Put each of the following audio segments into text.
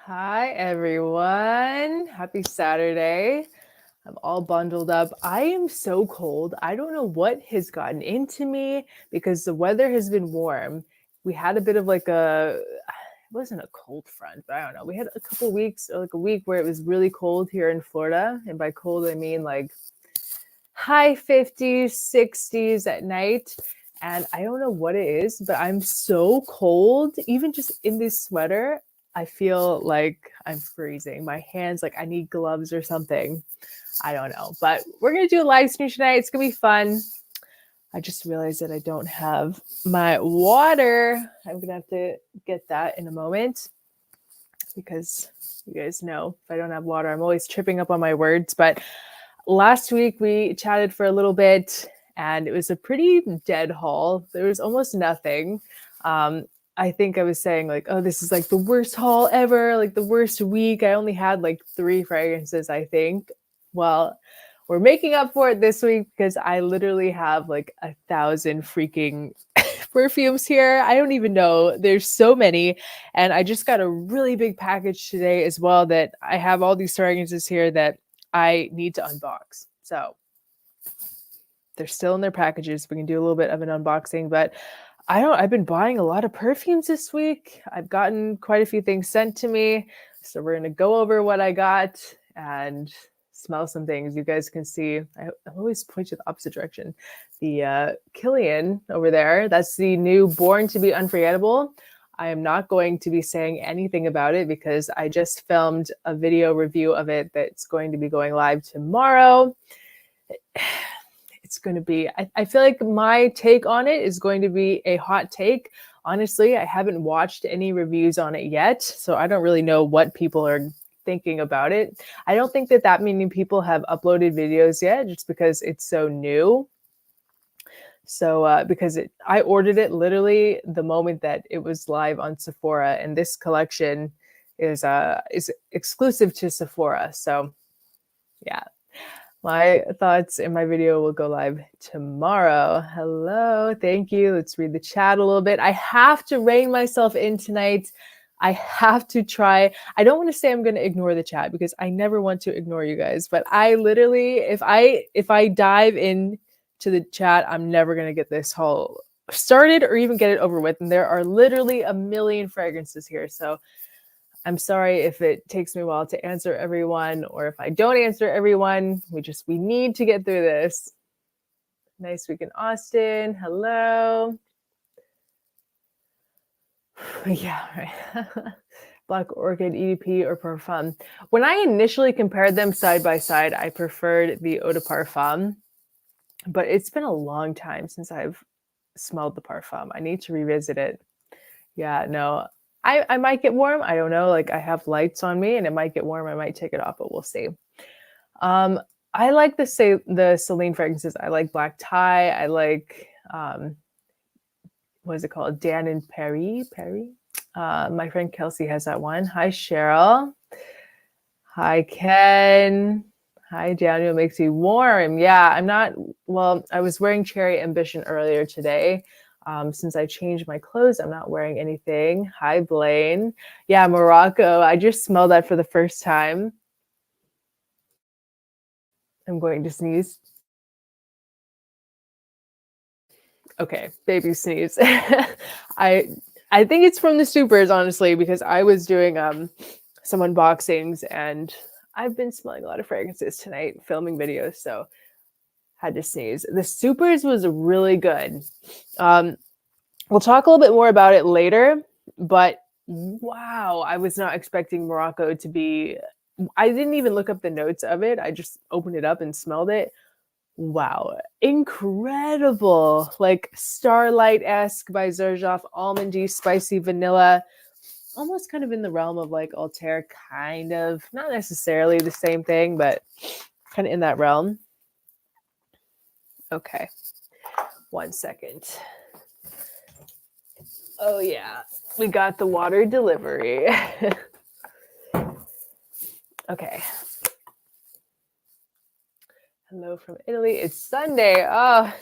Hi, everyone. Happy Saturday. I'm all bundled up. I am so cold. I don't know what has gotten into me because the weather has been warm. We had a bit of it wasn't a cold front, but I don't know. We had a couple weeks or like a week where it was really cold here in Florida. And by cold, I mean like high 50s, 60s at night. And I don't know what it is, but I'm so cold. Even just in this sweater, I feel like I'm freezing. My hands, like I need gloves or something. I don't know. But we're going to do a live stream tonight. It's going to be fun. I just realized that I don't have my water. I'm going to have to get that in a moment because you guys know if I don't have water, I'm always tripping up on my words. But last week we chatted for a little bit and it was a pretty dead haul. There was almost nothing. I think I was saying like, oh, this is like the worst haul ever, like the worst week. I only had like 3 fragrances, I think. Well, we're making up for it this week because I literally have like 1,000 freaking perfumes here. I don't even know. There's so many. And I just got a really big package today as well that I have all these fragrances here that I need to unbox. So they're still in their packages. We can do a little bit of an unboxing, but I've been buying a lot of perfumes this week. I've gotten quite a few things sent to me. So we're going to go over what I got and smell some things. You guys can see, I always point to the opposite direction. The Kilian over there, that's the new Born to be Unforgettable. I am not going to be saying anything about it because I just filmed a video review of it that's going to be going live tomorrow. It's going to be, I feel like my take on it is going to be a hot take. Honestly, I haven't watched any reviews on it yet, so I don't really know what people are thinking about it. I don't think that many people have uploaded videos yet just because it's so new. So because I ordered it literally the moment that it was live on Sephora, and this collection is exclusive to Sephora. So yeah. My thoughts in my video will go live tomorrow. Hello, thank you. Let's read the chat a little bit. I have to rein myself in tonight. I have to try. I don't want to say I'm going to ignore the chat because I never want to ignore you guys. But I literally, if I dive in to the chat, I'm never going to get this haul started or even get it over with. And there are literally a million fragrances here. So I'm sorry if it takes me a while to answer everyone, or if I don't answer everyone. We need to get through this. Nice week in Austin. Hello. Yeah, right. Black Orchid, EDP, or Parfum. When I initially compared them side by side, I preferred the Eau de Parfum, but it's been a long time since I've smelled the Parfum. I need to revisit it. Yeah, no. I might get warm. I don't know. Like I have lights on me and it might get warm. I might take it off, but we'll see. I like the Celine fragrances. I like Black Tie. I like, what is it called? Dan and Perry. My friend Kelsey has that one. Hi, Cheryl. Hi, Ken. Hi, Daniel. Makes you warm. Yeah, I was wearing Cherry Ambition earlier today. Since I changed my clothes, I'm not wearing anything. Hi, Blaine. Yeah, Morocco. I just smelled that for the first time. I'm going to sneeze. Okay, baby sneeze. I think it's from the SUPERZ, honestly, because I was doing some unboxings and I've been smelling a lot of fragrances tonight, filming videos, so had to sneeze. The SUPERZ was really good. We'll talk a little bit more about it later, but wow, I was not expecting Morocco to be. I didn't even look up the notes of it. I just opened it up and smelled it. Wow, incredible. Like Starlight-esque by Xerjoff, almondy, spicy vanilla, almost kind of in the realm of like Altair, kind of. Not necessarily the same thing, but kind of in that realm. Okay, 1 second. Oh yeah, we got the water delivery. Okay. Hello from Italy. It's Sunday. Oh,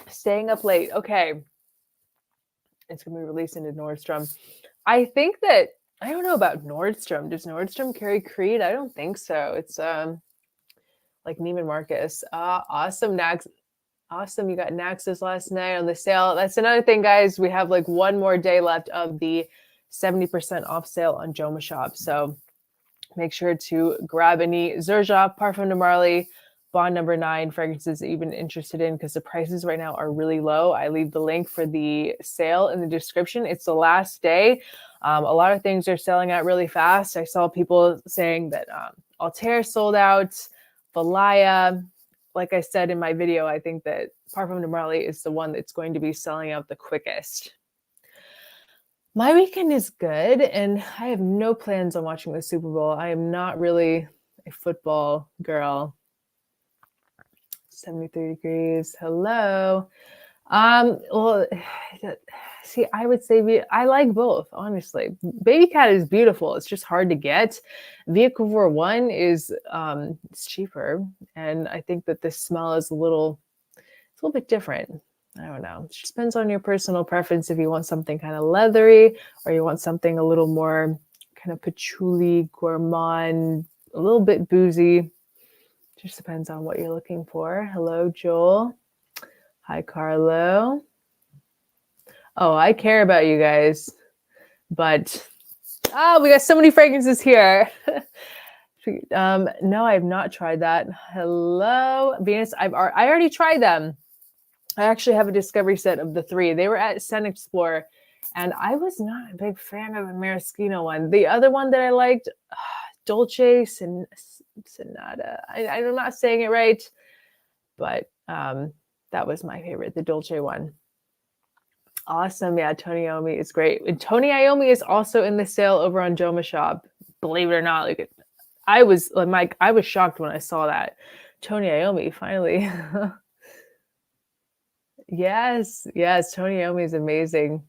staying up late. Okay. It's going to be released into Nordstrom. I think that, I don't know about Nordstrom. Does Nordstrom carry Creed? I don't think so. It's like Neiman Marcus. Awesome, Nax. Awesome. You got Naxos last night on the sale. That's another thing, guys. We have like one more day left of the 70% off sale on Joma Shop. So make sure to grab any Xerjoff, Parfum de Marly, Bond number 9 fragrances that you've been interested in, because the prices right now are really low. I leave the link for the sale in the description. It's the last day. A lot of things are selling out really fast. I saw people saying that Altair sold out, Valaya. Like I said in my video, I think that Parfum de Marly is the one that's going to be selling out the quickest. My weekend is good, and I have no plans on watching the Super Bowl. I am not really a football girl. 73 degrees. Hello. Well, see, I would say I like both, honestly. Baby Cat is beautiful. It's just hard to get. Vehicle for One is it's cheaper, and I think that the smell is a little bit different. I don't know. It just depends on your personal preference. If you want something kind of leathery, or you want something a little more kind of patchouli, gourmand, a little bit boozy. Just depends on what you're looking for. Hello, Joel. Hi, Carlo. Oh, I care about you guys, but we got so many fragrances here. No, I have not tried that. Hello, Venus. I already tried them. I actually have a discovery set of the 3. They were at Scent Explorer, and I was not a big fan of the Maraschino one. The other one that I liked, Dolce Sonata. I'm not saying it right, but that was my favorite, the Dolce one. Awesome. Yeah, Tony Iommi is great. And Tony Iommi is also in the sale over on Joma Shop. Believe it or not, like I was shocked when I saw that. Tony Iommi, finally. Yes, Tony Iommi is amazing.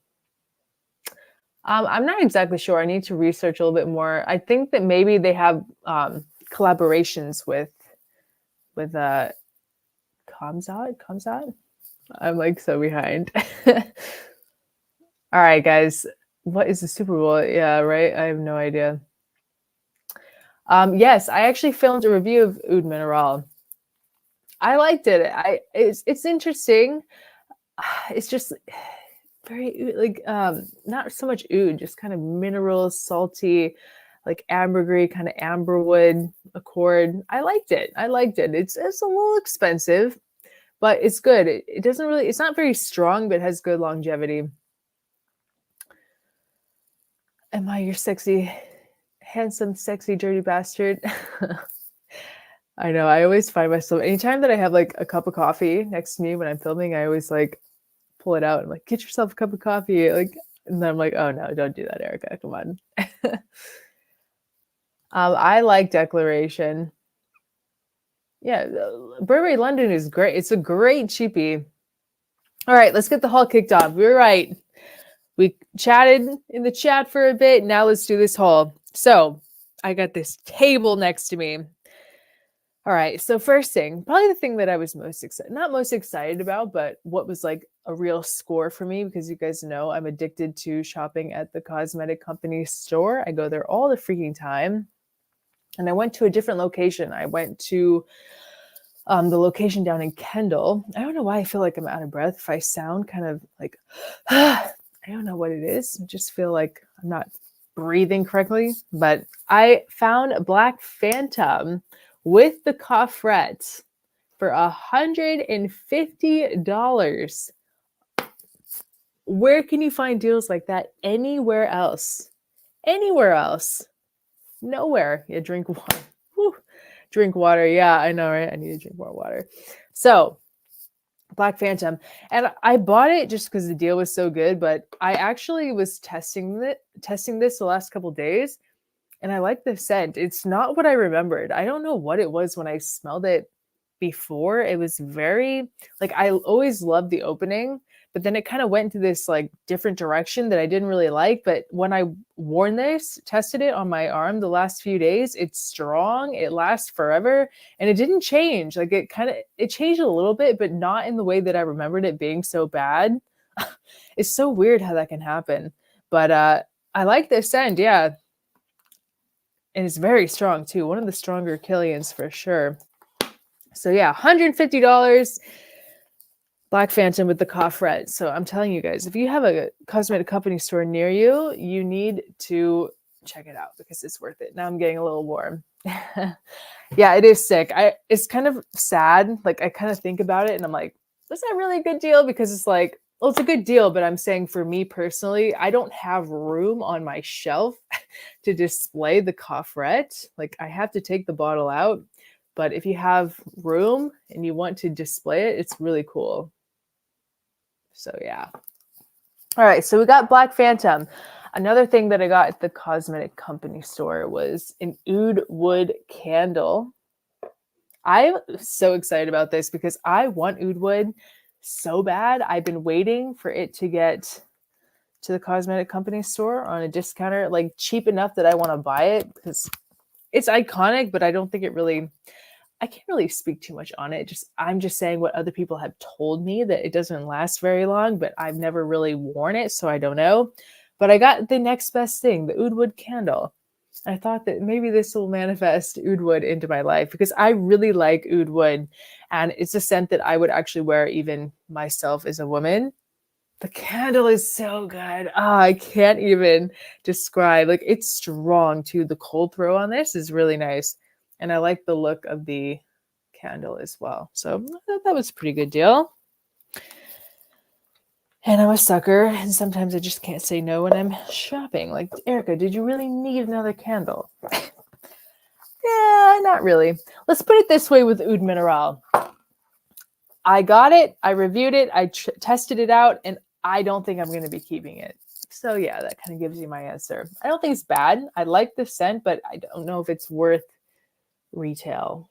I'm not exactly sure. I need to research a little bit more. I think that maybe they have collaborations with Kamzat. I'm like so behind. All right, guys. What is the Super Bowl? Yeah, right. I have no idea. Yes, I actually filmed a review of Oud Mineral. I liked it. It's interesting. It's just very like not so much oud, just kind of mineral, salty, like ambergris, kind of amberwood accord. I liked it. It's a little expensive, but it's good. It doesn't really, it's not very strong, but it has good longevity. Am I your sexy, handsome, sexy, dirty bastard? I know. I always find myself, anytime that I have like a cup of coffee next to me when I'm filming, I always like pull it out and like, get yourself a cup of coffee. Like, and then I'm like, oh no, don't do that, Erica. Come on. I like Declaration. Yeah, Burberry London is great. It's a great cheapie. All right, let's get the haul kicked off. We were right. We chatted in the chat for a bit. Now let's do this haul. So I got this table next to me. All right, so first thing, probably the thing that I was not most excited about, but what was like a real score for me, because you guys know I'm addicted to shopping at the cosmetic company store. I go there all the freaking time. And I went to a different location. I went to the location down in Kendall. I don't know why I feel like I'm out of breath. If I sound kind of like, I don't know what it is. I just feel like I'm not breathing correctly. But I found a Black Phantom with the coffret for $150. Where can you find deals like that anywhere else? Anywhere else? Nowhere. Yeah, drink water. Whew. Drink water. Yeah, I know, right? I need to drink more water. So, Black Phantom. And I bought it just because the deal was so good, but I actually was testing this the last couple of days, and I like the scent. It's not what I remembered. I don't know what it was when I smelled it before. It was very, like, I always loved the opening, but then it kind of went into this like different direction that I didn't really like. But when I tested it on my arm the last few days, it's strong, it lasts forever, and it didn't change. Like it changed a little bit, but not in the way that I remembered it being so bad. It's so weird how that can happen. But I like this scent, yeah. And it's very strong too. One of the stronger Kilians for sure. So yeah, $150. Black Phantom with the coffret. So I'm telling you guys, if you have a cosmetic company store near you, you need to check it out because it's worth it. Now I'm getting a little warm. Yeah, it is sick. It's kind of sad. Like I kind of think about it and I'm like, was that really a good deal? Because it's like, well, it's a good deal, but I'm saying for me personally, I don't have room on my shelf to display the coffret. Like I have to take the bottle out. But if you have room and you want to display it, it's really cool. So yeah. All right, so we got Black Phantom. Another thing that I got at the cosmetic company store was an oud wood candle. I'm so excited about this because I want oud wood so bad. I've been waiting for it to get to the cosmetic company store on a discounter, like cheap enough that I want to buy it because it's iconic, but I don't think it really... I can't really speak too much on it. I'm just saying what other people have told me, that it doesn't last very long, but I've never really worn it, so I don't know. But I got the next best thing, the oud wood candle. I thought that maybe this will manifest oud wood into my life because I really like oud wood, and it's a scent that I would actually wear even myself as a woman. The candle is so good. I can't even describe. Like it's strong too. The cold throw on this is really nice. And I like the look of the candle as well. So I thought that was a pretty good deal. And I'm a sucker. And sometimes I just can't say no when I'm shopping. Like, Erica, did you really need another candle? Yeah, not really. Let's put it this way with Oud Mineral. I got it. I reviewed it. I tested it out. And I don't think I'm going to be keeping it. So yeah, that kind of gives you my answer. I don't think it's bad. I like the scent, but I don't know if it's worth retail.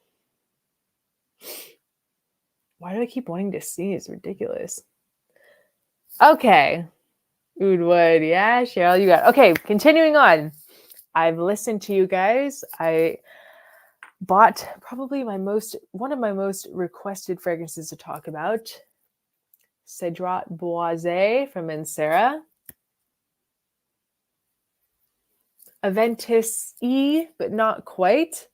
Why do I keep wanting to sneeze? It's ridiculous. Okay. Oud wood. Yeah, Cheryl, you got it. Okay, continuing on. I've listened to you guys. I bought probably one of my most requested fragrances to talk about. Cedrat Boise from Mancera. Aventus E, but not quite.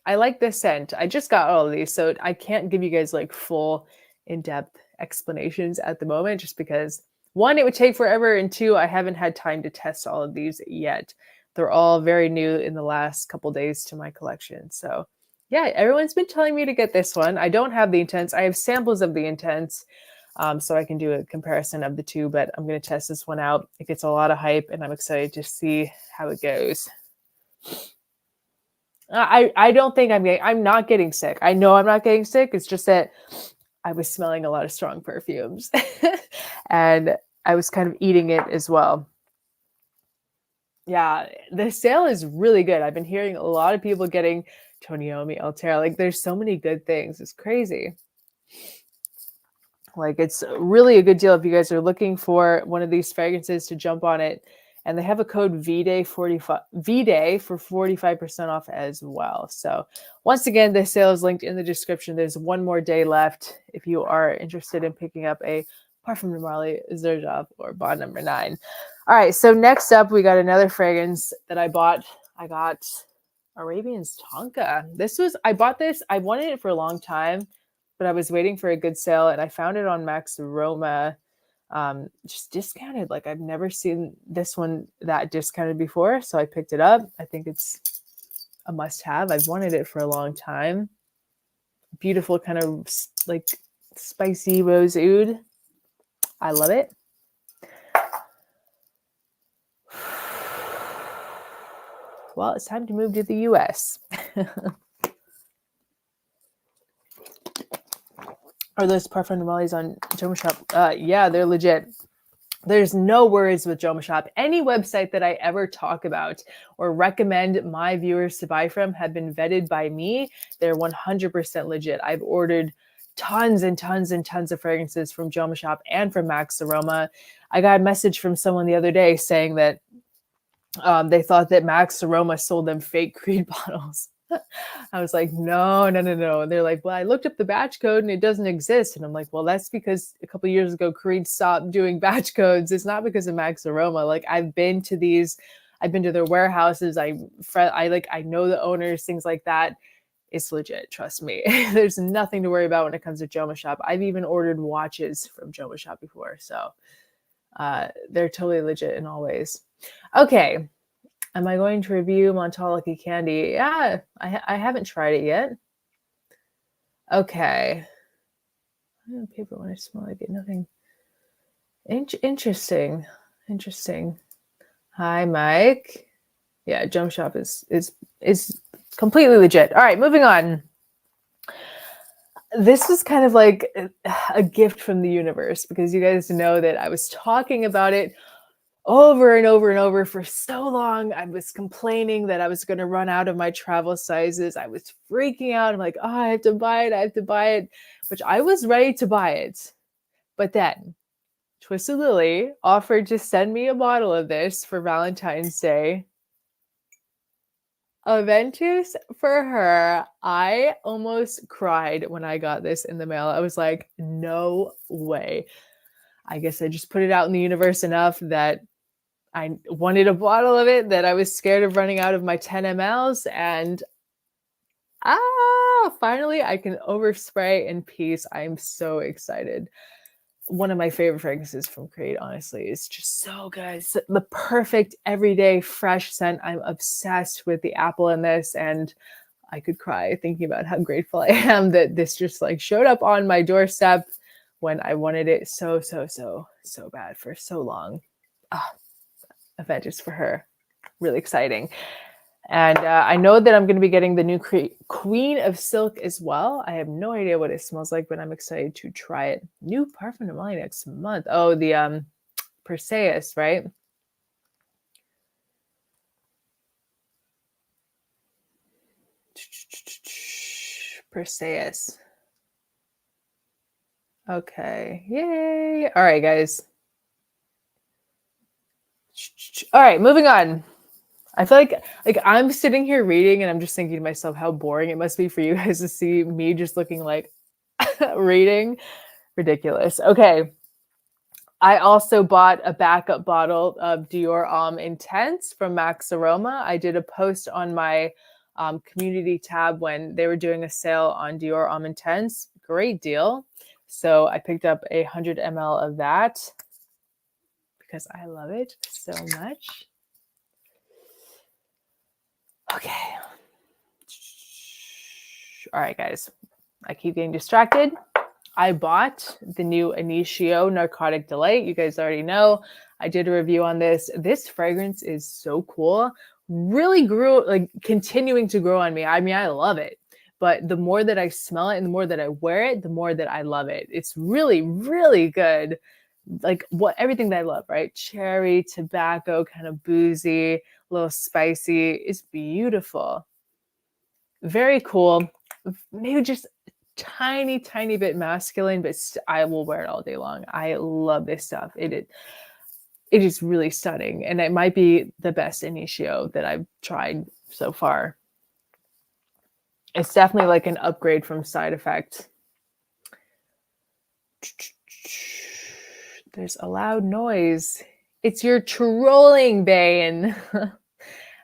I like this scent. I just got all of these, so I can't give you guys like full in-depth explanations at the moment just because one, it would take forever, and two, I haven't had time to test all of these yet. They're all very new in the last couple days to my collection. So yeah, everyone's been telling me to get this one. I don't have the Intense. I have samples of the Intense, so I can do a comparison of the two, but I'm going to test this one out. It gets a lot of hype, and I'm excited to see how it goes. I don't think I'm not getting sick. I know I'm not getting sick. It's just that I was smelling a lot of strong perfumes and I was kind of eating it as well. Yeah, the sale is really good. I've been hearing a lot of people getting Toniomi, Altera. Like there's so many good things. It's crazy. Like it's really a good deal if you guys are looking for one of these fragrances to jump on it. And they have a code VDAY for 45% off as well. So once again, the sale is linked in the description. There's one more day left if you are interested in picking up a Parfum de Marly, Xerjoff, or Bond number 9. All right, so next up, we got another fragrance that I bought. I got Arabian's Tonka. I bought this. I wanted it for a long time, but I was waiting for a good sale, and I found it on Max Aroma. Just discounted. Like I've never seen this one that discounted before, so I picked it up. I think it's a must-have. I've wanted it for a long time. Beautiful kind of like spicy rose oud. I love it. Well, it's time to move to the US. Are those Parfum de Marlys on Joma Shop? Yeah, they're legit. There's no worries with Joma Shop. Any website that I ever talk about or recommend my viewers to buy from have been vetted by me. They're 100% legit. I've ordered tons and tons and tons of fragrances from Joma Shop and from Max Aroma. I got a message from someone the other day saying that they thought that Max Aroma sold them fake Creed bottles. I was like, no, no, no, no. And they're like, well, I looked up the batch code and it doesn't exist. And I'm like, well, that's because a couple of years ago, Creed stopped doing batch codes. It's not because of Max Aroma. Like I've been to their warehouses. I know the owners, things like that. It's legit. Trust me. There's nothing to worry about when it comes to Joma Shop. I've even ordered watches from Joma Shop before. So they're totally legit in all ways. Okay. Am I going to review Montalaki candy? Yeah, I haven't tried it yet. Okay. Paper when I smell like it. Nothing. Interesting. Interesting. Hi, Mike. Yeah, Jump Shop is completely legit. All right, moving on. This was kind of like a gift from the universe because you guys know that I was talking about it over and over and over for so long. I was complaining that I was going to run out of my travel sizes. I was freaking out. I'm like, oh, I have to buy it, which I was ready to buy it. But then Twisted Lily offered to send me a bottle of this for Valentine's Day. Aventus for her. I almost cried when I got this in the mail. I was like, no way. I guess I just put it out in the universe enough that I wanted a bottle of it, that I was scared of running out of my 10 mLs, and finally I can overspray in peace. I'm so excited. One of my favorite fragrances from Creed, honestly. It's just so good. It's the perfect everyday fresh scent. I'm obsessed with the apple in this, and I could cry thinking about how grateful I am that this just like showed up on my doorstep when I wanted it so bad for so long. Aventus for her. Really exciting. And I know that I'm going to be getting the new Queen of Silk as well. I have no idea what it smells like, but I'm excited to try it. New parfum to mine next month. Oh, the Perseus, right? Perseus. Okay. Yay. All right, guys. All right, moving on. I feel like I'm sitting here reading and I'm just thinking to myself how boring it must be for you guys to see me just looking like reading. Ridiculous. Okay. I also bought a backup bottle of Dior Homme Intense from Max Aroma. I did a post on my community tab when they were doing a sale on Dior Homme Intense. Great deal. So I picked up 100 ml of that because I love it so much. Okay. All right, guys. I keep getting distracted. I bought the new Initio Narcotic Delight. You guys already know. I did a review on this. This fragrance is so cool. Really grew, like continuing to grow on me. I mean, I love it. But the more that I smell it and the more that I wear it, the more that I love it. It's really, really good. Like everything that I love, right? Cherry, tobacco, kind of boozy, a little spicy. It's beautiful. Very cool. Maybe just tiny bit masculine, but I will wear it all day long. I love this stuff. It is really stunning, and it might be the best Initio that I've tried so far. It's definitely like an upgrade from Side Effect. There's a loud noise. It's your trolling, Bane.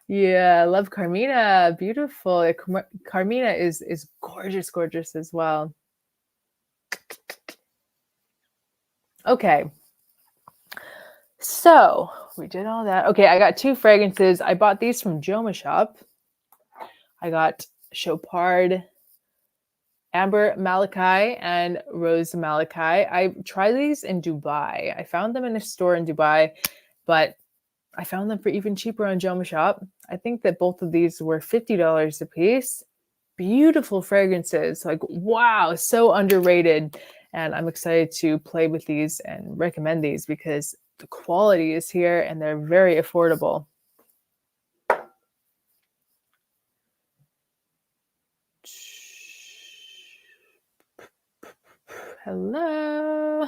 Yeah, I love Carmina. Beautiful. Carmina is gorgeous as well. Okay. So we did all that. Okay, I got 2 fragrances. I bought these from Joma Shop. I got Chopard Amber Malachi and Rose Malachi. I tried these in Dubai. I found them in a store in Dubai, but I found them for even cheaper on Joma Shop. I think that both of these were $50 a piece. Beautiful fragrances. Like, wow, so underrated. And I'm excited to play with these and recommend these because the quality is here and they're very affordable. Hello.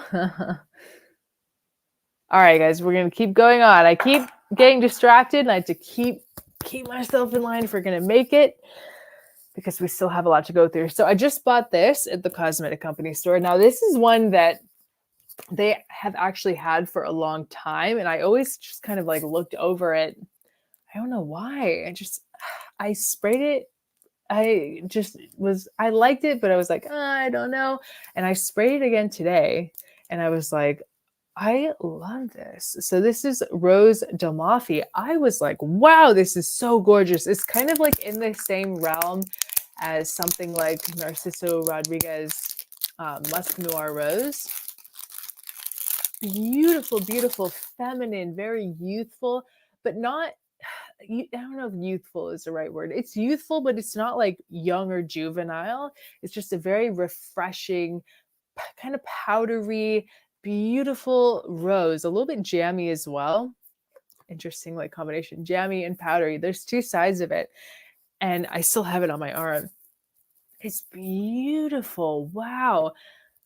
All right, guys, we're going to keep going on. I keep getting distracted and I have to keep myself in line if we're going to make it. because we still have a lot to go through. So I just bought this at the cosmetic company store. Now, this is one that they have actually had for a long time, and I always just kind of like looked over it. I don't know why. I sprayed it. I liked it, but I was like, I don't know. And I sprayed it again today, and I was like, I love this. So this is Rose Dalmafi. I was like, wow, this is so gorgeous. It's kind of like in the same realm as something like Narciso Rodriguez Musk Noir Rose. Beautiful, beautiful, feminine, very youthful, but not, I don't know if youthful is the right word. It's youthful, but it's not like young or juvenile. It's just a very refreshing, kind of powdery, beautiful rose, a little bit jammy as well. Interesting like combination, jammy and powdery. There's two sides of it, and I still have it on my arm. It's beautiful. Wow.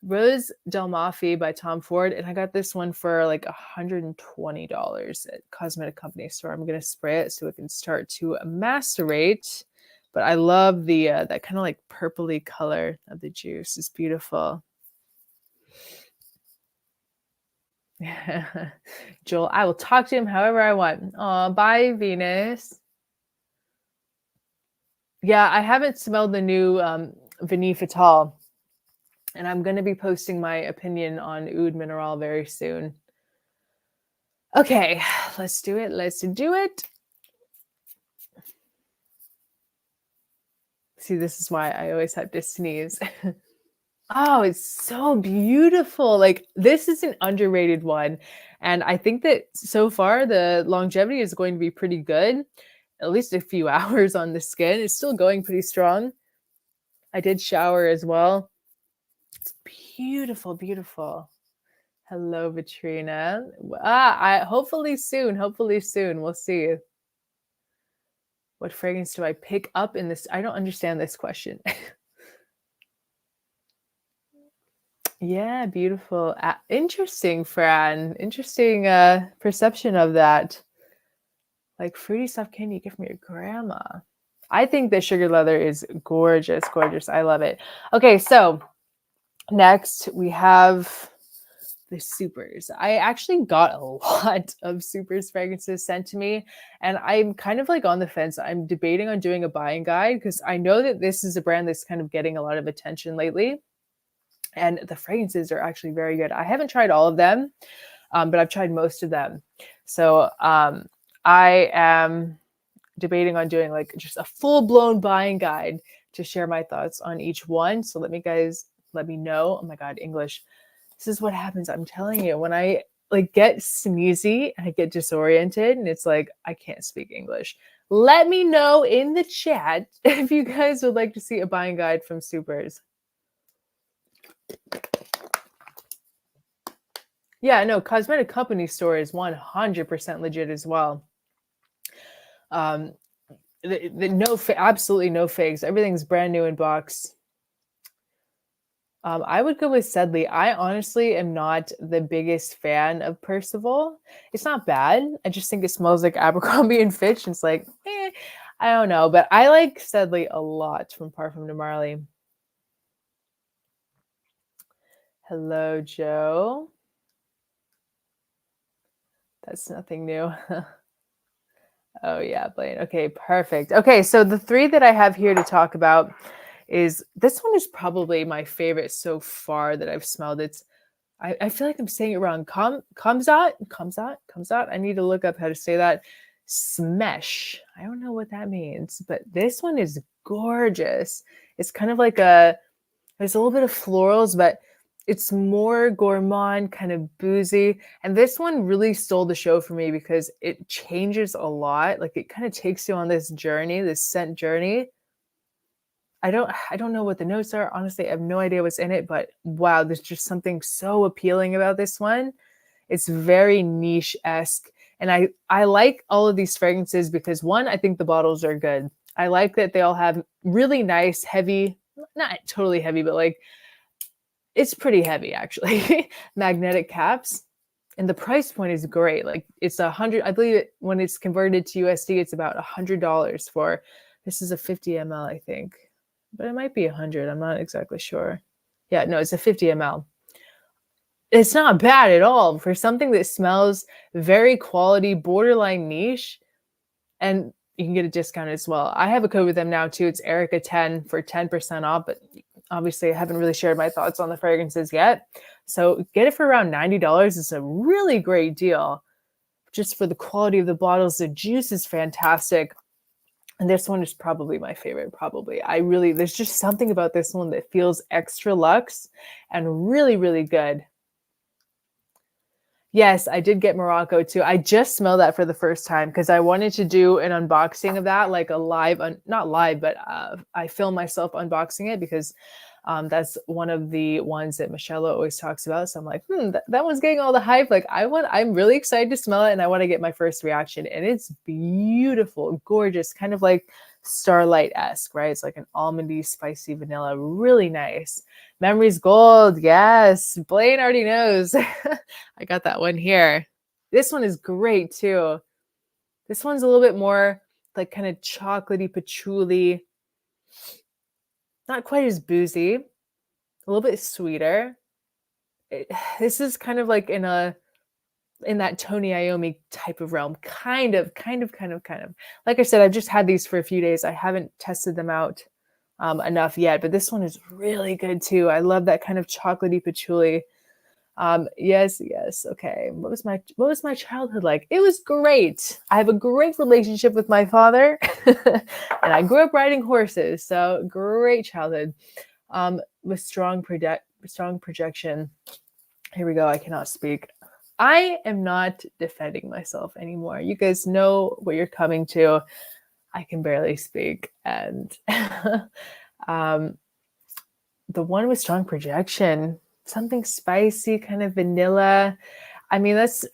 Rose Dalmafi by Tom Ford, and I got this one for like $120 at Cosmetic Company store. I'm gonna spray it so it can start to macerate. But I love the that kind of like purpley color of the juice. It's beautiful. Joel, I will talk to him however I want. Oh, bye, Venus. Yeah, I haven't smelled the new Vanille Fatale. And I'm going to be posting my opinion on Oud Mineral very soon. Okay, let's do it. Let's do it. See, this is why I always have to sneeze. Oh, it's so beautiful. Like, this is an underrated one. And I think that so far the longevity is going to be pretty good. At least a few hours on the skin. It's still going pretty strong. I did shower as well. It's beautiful, beautiful. Hello, Vitrina. Hopefully soon. Hopefully soon. We'll see. What fragrance do I pick up in this? I don't understand this question. Yeah, beautiful. Interesting, Fran. Interesting perception of that. Like fruity soft candy you get from your grandma. I think the sugar leather is gorgeous, gorgeous. I love it. Okay, so next we have the SUPERZ. I actually got a lot of SUPERZ fragrances sent to me, and I'm kind of like on the fence. I'm debating on doing a buying guide because I know that this is a brand that's kind of getting a lot of attention lately, and the fragrances are actually very good. I haven't tried all of them, but I've tried most of them. So I am debating on doing like just a full-blown buying guide to share my thoughts on each one. So let me know. Oh my God, English. This is what happens. I'm telling you, when I like get sneezy and I get disoriented and it's like, I can't speak English. Let me know in the chat if you guys would like to see a buying guide from SUPERZ. Yeah, no, Cosmetic Company store is 100% legit as well. Absolutely no fakes. Everything's brand new in box. I would go with Sedley. I honestly am not the biggest fan of Percival. It's not bad. I just think it smells like Abercrombie and Fitch. And it's like, I don't know. But I like Sedley a lot from Parfum de Marly. Hello, Joe. That's nothing new. Oh, yeah, Blaine. Okay, perfect. Okay, so the three that I have here to talk about is this one is probably my favorite so far that I've smelled. I feel like I'm saying it wrong. Comes out. I need to look up how to say that. Smesh. I don't know what that means, but this one is gorgeous. It's kind of like there's a little bit of florals, but it's more gourmand, kind of boozy. And this one really stole the show for me because it changes a lot. Like it kind of takes you on this journey, this scent journey. I don't know what the notes are. Honestly, I have no idea what's in it, but wow, there's just something so appealing about this one. It's very niche-esque. And I like all of these fragrances because one, I think the bottles are good. I like that they all have really nice, heavy, not totally heavy, but like it's pretty heavy actually, magnetic caps. And the price point is great. Like it's $100, I believe when it's converted to USD, it's about $100 for, this is a 50 ml, I think. but it might be 100. I'm not exactly sure. Yeah, no, it's a 50 ml. It's not bad at all for something that smells very quality, borderline niche, and you can get a discount as well. I have a code with them now too. It's Erica10 for 10% off, but obviously I haven't really shared my thoughts on the fragrances yet. So get it for around $90. It's a really great deal just for the quality of the bottles. The juice is fantastic. And this one is probably my favorite, probably. There's just something about this one that feels extra luxe and really, really good. Yes, I did get Morocco too. I just smelled that for the first time because I wanted to do an unboxing of that, like a live, not live, but I filmed myself unboxing it because that's one of the ones that Michelle always talks about. So I'm like, that one's getting all the hype. Like I'm really excited to smell it and I want to get my first reaction. And it's beautiful, gorgeous, kind of like Starlight-esque, right? It's like an almondy, spicy vanilla, really nice. Memories Gold, yes. Blaine already knows. I got that one here. This one is great too. This one's a little bit more like kind of chocolatey patchouli. Not quite as boozy. A little bit sweeter. This is kind of like in that Tony Iommi type of realm. Kind of. Like I said, I've just had these for a few days. I haven't tested them out enough yet, but this one is really good too. I love that kind of chocolatey patchouli. Yes. Okay. What was my childhood like? It was great. I have a great relationship with my father and I grew up riding horses. So great childhood. With strong projection. Here we go. I cannot speak. I am not defending myself anymore. You guys know what you're coming to. I can barely speak. And the one with strong projection, something spicy, kind of vanilla. I mean, there's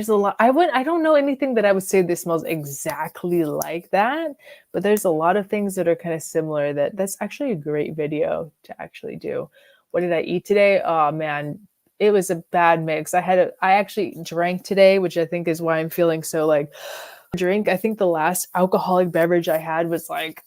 a lot. I don't know anything that I would say this smells exactly like that, but there's a lot of things that are kind of similar. That's actually a great video to actually do. What did I eat today? Oh man, it was a bad mix. I actually drank today, which I think is why I'm feeling so like drink. I think the last alcoholic beverage I had was like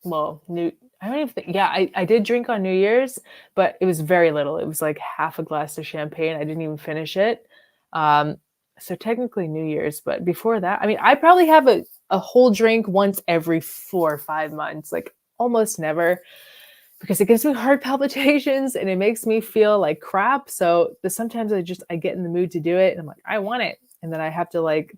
I don't even think, yeah, I did drink on New Year's, but it was very little. It was like half a glass of champagne. I didn't even finish it. So technically New Year's, but before that, I mean, I probably have a whole drink once every 4 or 5 months, like almost never, because it gives me heart palpitations and it makes me feel like crap. So sometimes I get in the mood to do it and I'm like, I want it. And then I have to like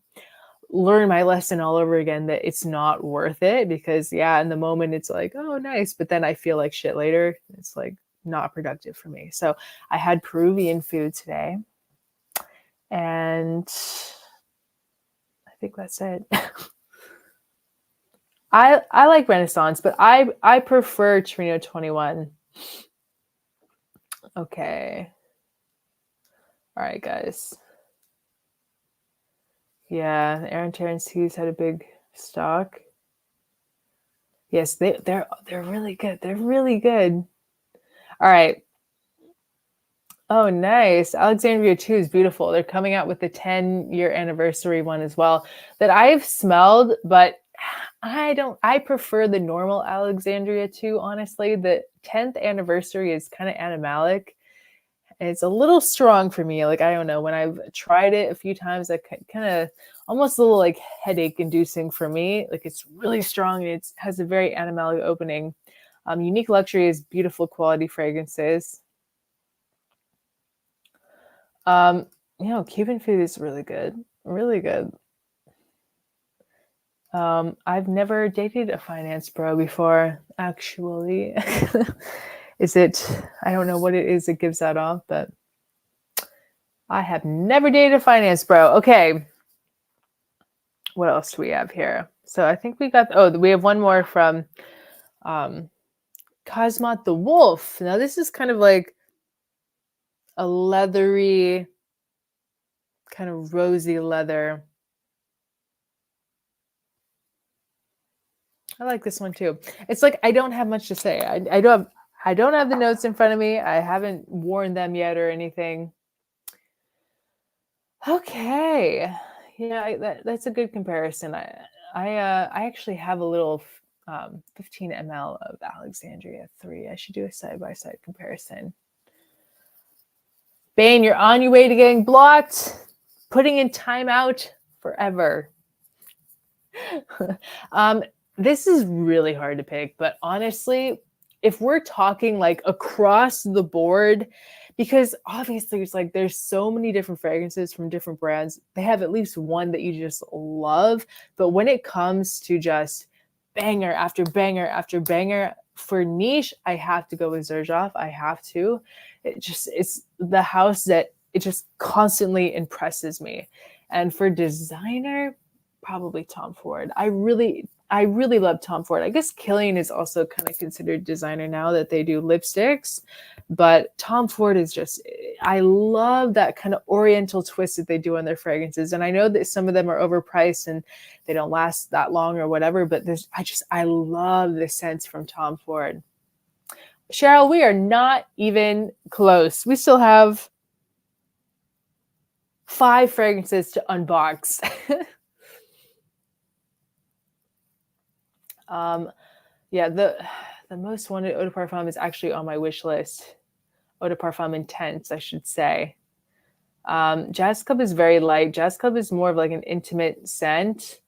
learn my lesson all over again that it's not worth it because in the moment it's like, oh, nice. But then I feel like shit later. It's like not productive for me. So I had Peruvian food today and I think that's it. I like Renaissance, but I prefer Torino 21. Okay. All right, guys. Yeah, Aaron Terenzi's had a big stock. Yes, they're really good. They're really good. All right. Oh, nice. Alexandria 2 is beautiful. They're coming out with the 10-year anniversary one as well that I've smelled, but I prefer the normal Alexandria 2, honestly. The 10th anniversary is kind of animalic. It's a little strong for me. Like, I don't know. When I've tried it a few times, I kind of almost a little like headache inducing for me. Like, it's really strong and it has a very animalic opening. Unique Luxury is beautiful quality fragrances. Cuban food is really good. Really good. I've never dated a finance bro before, actually. I don't know what it is that gives that off, but I have never dated a finance bro. Okay. What else do we have here? So I think we have one more from Cosmot the Wolf. Now this is kind of like a leathery, kind of rosy leather. I like this one too. It's like I don't have much to say. I don't have the notes in front of me. I haven't worn them yet or anything. Okay. Yeah, that's a good comparison. I actually have a little 15 ml of Alexandria 3. I should do a side-by-side comparison. Bane, you're on your way to getting blocked. Putting in timeout forever. This is really hard to pick, but honestly, if we're talking like across the board, because obviously it's like there's so many different fragrances from different brands, they have at least one that you just love. But when it comes to just banger after banger after banger, for niche, I have to go with Xerjoff. I have to. It's the house that it just constantly impresses me. And for designer, probably Tom Ford. I really love Tom Ford. I guess Kilian is also kind of considered designer now that they do lipsticks, but Tom Ford is just, I love that kind of oriental twist that they do on their fragrances. And I know that some of them are overpriced and they don't last that long or whatever, but I love the scents from Tom Ford. Cheryl, we are not even close. We still have 5 fragrances to unbox. Yeah, the most wanted eau de parfum is actually on my wish list. Eau de parfum intense, I should say. Jazz Club is very light. Jazz Club is more of like an intimate scent.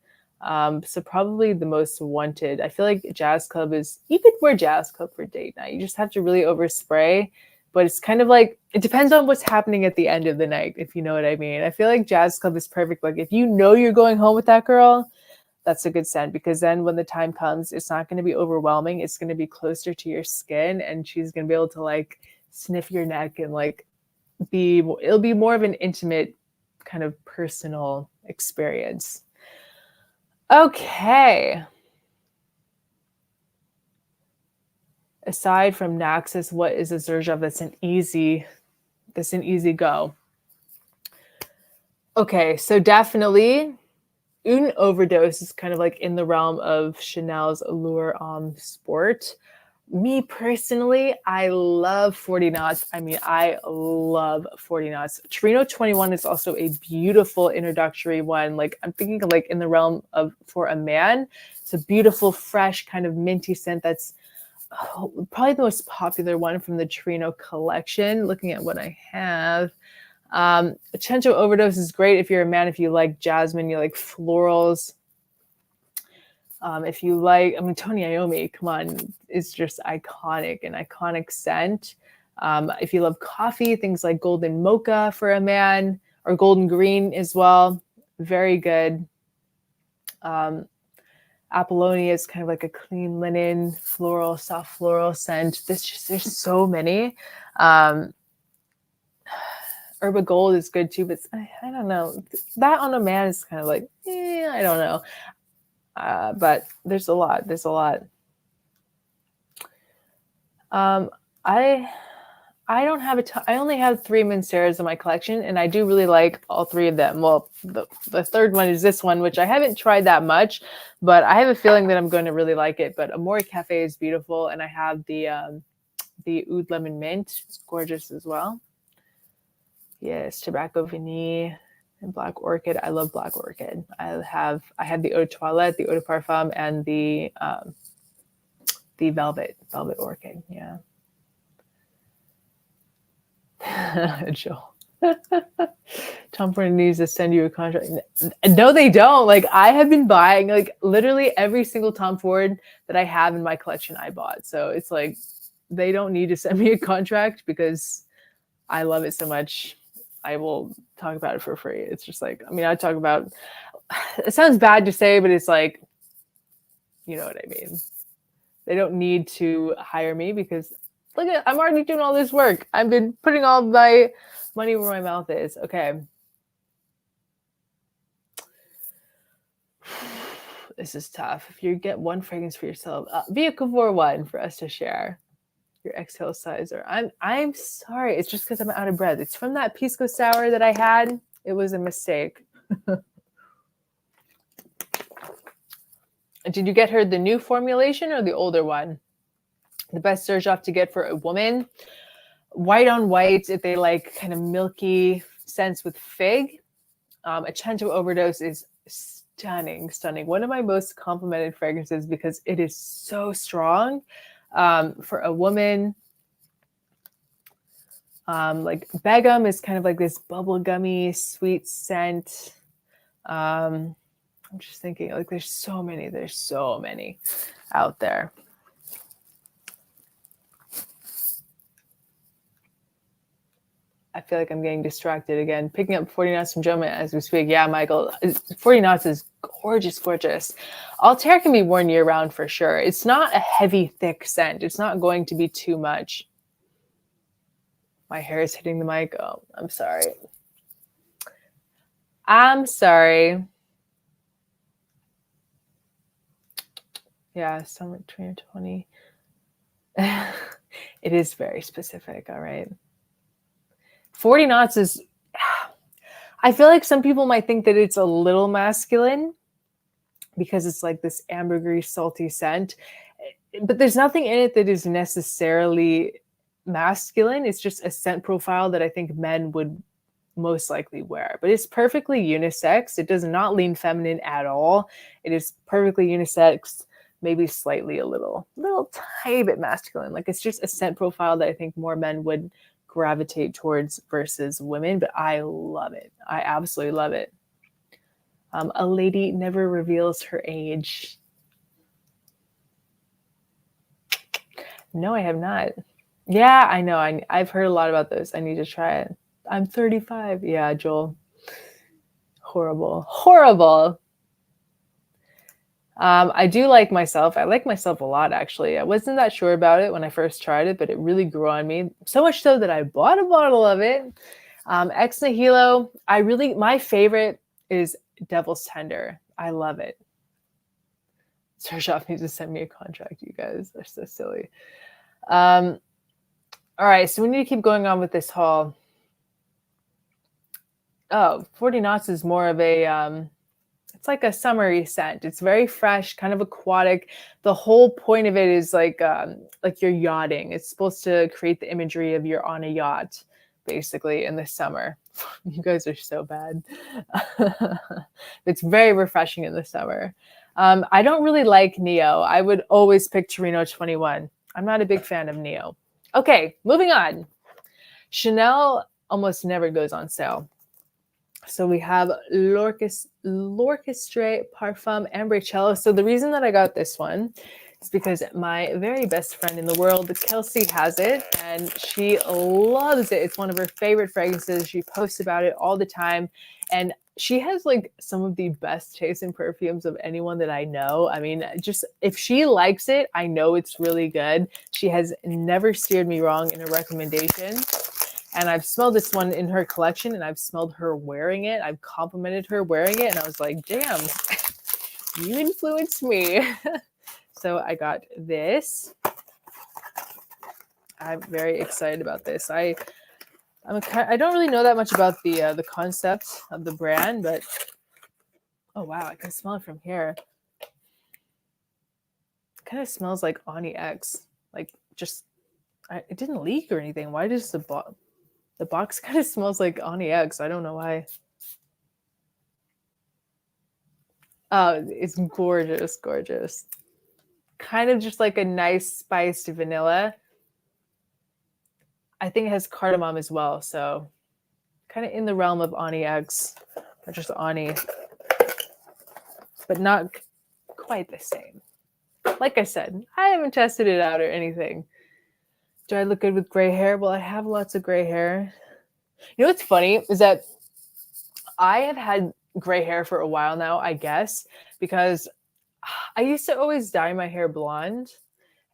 So probably the most wanted. I feel like Jazz Club is, you could wear Jazz Club for date night. You just have to really overspray. But it's kind of like, it depends on what's happening at the end of the night, if you know what I mean. I feel like Jazz Club is perfect. Like if you know you're going home with that girl, that's a good scent, because then when the time comes, it's not going to be overwhelming. It's going to be closer to your skin, and she's going to be able to like sniff your neck and like it'll be more of an intimate kind of personal experience. Okay. Aside from Naxos, what is a Xerjoff that's an easy go? Okay, so definitely Une Overdose is kind of like in the realm of Chanel's Allure Sport. Me personally, I love 40 knots. I mean, I love 40 knots. Torino 21 is also a beautiful introductory one. Like I'm thinking of like in the realm of for a man. It's a beautiful, fresh kind of minty scent that's probably the most popular one from the Torino collection. Looking at what I have. Chencho Overdose is great if you're a man, if you like jasmine, you like florals. If you like, I mean, Tony Iommi, come on, it's just iconic, an iconic scent. If you love coffee, things like Golden Mocha for a man, or Golden Green as well, very good. Apollonia is kind of like a clean linen, floral, soft floral scent. There's so many. Herba Gold is good too, but I don't know. That on a man is kind of like, I don't know. But there's a lot. I don't have a ton. I only have 3 Monsteras in my collection, and I do really like all 3 of them. Well, the third one is this one, which I haven't tried that much, but I have a feeling that I'm going to really like it. But Amore Cafe is beautiful, and I have the Oud Lemon Mint. It's gorgeous as well. Yes, Tobacco Vanille and Black Orchid. I love Black Orchid. I had the Eau de Toilette, the Eau de Parfum, and the Velvet Orchid. Yeah. Joel. Tom Ford needs to send you a contract. No, they don't. Like I have been buying like literally every single Tom Ford that I have in my collection I bought. So it's like they don't need to send me a contract because I love it so much. I will talk about it for free. It's just like, I mean, I talk about, it sounds bad to say, but it's like, you know what I mean? They don't need to hire me because look at, I'm already doing all this work. I've been putting all my money where my mouth is. Okay. This is tough. If you get one fragrance for yourself, be a Cavour one for us to share. Your exhale sizer. I'm sorry. It's just because I'm out of breath. It's from that Pisco Sour that I had. It was a mistake. Did you get her the new formulation or the older one? The best Xerjoff to get for a woman. White on white, if they like kind of milky scents with fig. Acento Overdose is stunning, stunning. One of my most complimented fragrances because it is so strong for a woman. Like Begum is kind of like this bubblegummy, sweet scent. I'm just thinking, like, there's so many out there. I feel like I'm getting distracted again. Picking up 40 knots from Joma as we speak. Yeah, Michael, 40 knots is gorgeous, gorgeous. Altair can be worn year round for sure. It's not a heavy, thick scent. It's not going to be too much. My hair is hitting the mic. Oh, I'm sorry. I'm sorry. Yeah, summer 2020. It is very specific. All right. 40 knots is, I feel like some people might think that it's a little masculine because it's like this ambergris, salty scent. But there's nothing in it that is necessarily masculine. It's just a scent profile that I think men would most likely wear. But it's perfectly unisex. It does not lean feminine at all. It is perfectly unisex, maybe slightly a little tiny bit masculine. Like it's just a scent profile that I think more men would gravitate towards versus women, but I love it. I absolutely love it. A lady never reveals her age. No, I have not. Yeah, I know. I've heard a lot about those. I need to try it. I'm 35. Yeah, Joel. Horrible. Horrible. I do like myself. I like myself a lot, actually. I wasn't that sure about it when I first tried it, but it really grew on me. So much so that I bought a bottle of it. Ex Nihilo, my favorite is Devil's Tender. I love it. Xerjoff needs to send me a contract, you guys. They're so silly. All right, so we need to keep going on with this haul. Oh, 40 knots is more of a... it's like a summery scent. It's very fresh, kind of aquatic. The whole point of it is like you're yachting. It's supposed to create the imagery of you're on a yacht, basically, in the summer. You guys are so bad. It's very refreshing in the summer. I don't really like Neo. I would always pick Torino 21. I'm not a big fan of Neo. Okay, moving on. Chanel almost never goes on sale. So we have L'Orchestre Parfum Ambricello. So the reason that I got this one is because my very best friend in the world, Kelsey, has it and she loves it. It's one of her favorite fragrances. She posts about it all the time. And she has like some of the best taste in perfumes of anyone that I know. I mean, just if she likes it, I know it's really good. She has never steered me wrong in a recommendation. And I've smelled this one in her collection and I've smelled her wearing it. I've complimented her wearing it and I was like, damn, you influenced me. So I got this. I'm very excited about this. I don't really know that much about the concept of the brand, but oh wow, I can smell it from here. It kind of smells like Ani X. Like just, it didn't leak or anything. Why does the box kind of smells like Ani X? I don't know why. Oh, it's gorgeous, gorgeous. Kind of just like a nice spiced vanilla. I think it has cardamom as well, so kind of in the realm of Ani X, or just Ani, but not quite the same. Like I said, I haven't tested it out or anything. Do I look good with gray hair? Well, I have lots of gray hair. You know what's funny is that I have had gray hair for a while now, I guess, because I used to always dye my hair blonde.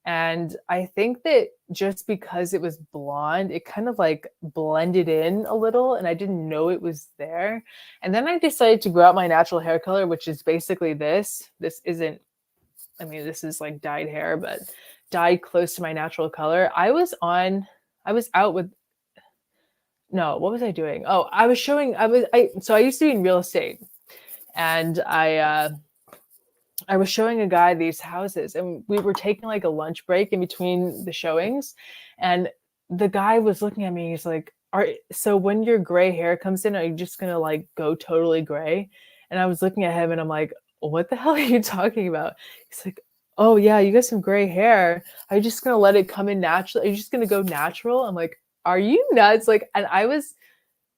And I think that just because it was blonde, it kind of like blended in a little and I didn't know it was there. And then I decided to grow out my natural hair color, which is basically this. This isn't, I mean, this is like dyed hair, but dyed close to my natural color. I was out with, no, what was I doing? Oh, I used to be in real estate and I was showing a guy these houses and we were taking like a lunch break in between the showings and the guy was looking at me. He's like, so when your gray hair comes in, are you just gonna like go totally gray? And I was looking at him and I'm like, what the hell are you talking about? He's like, oh yeah, you got some gray hair. Are you just gonna let it come in naturally? Are you just gonna go natural? I'm like, are you nuts? Like, and I was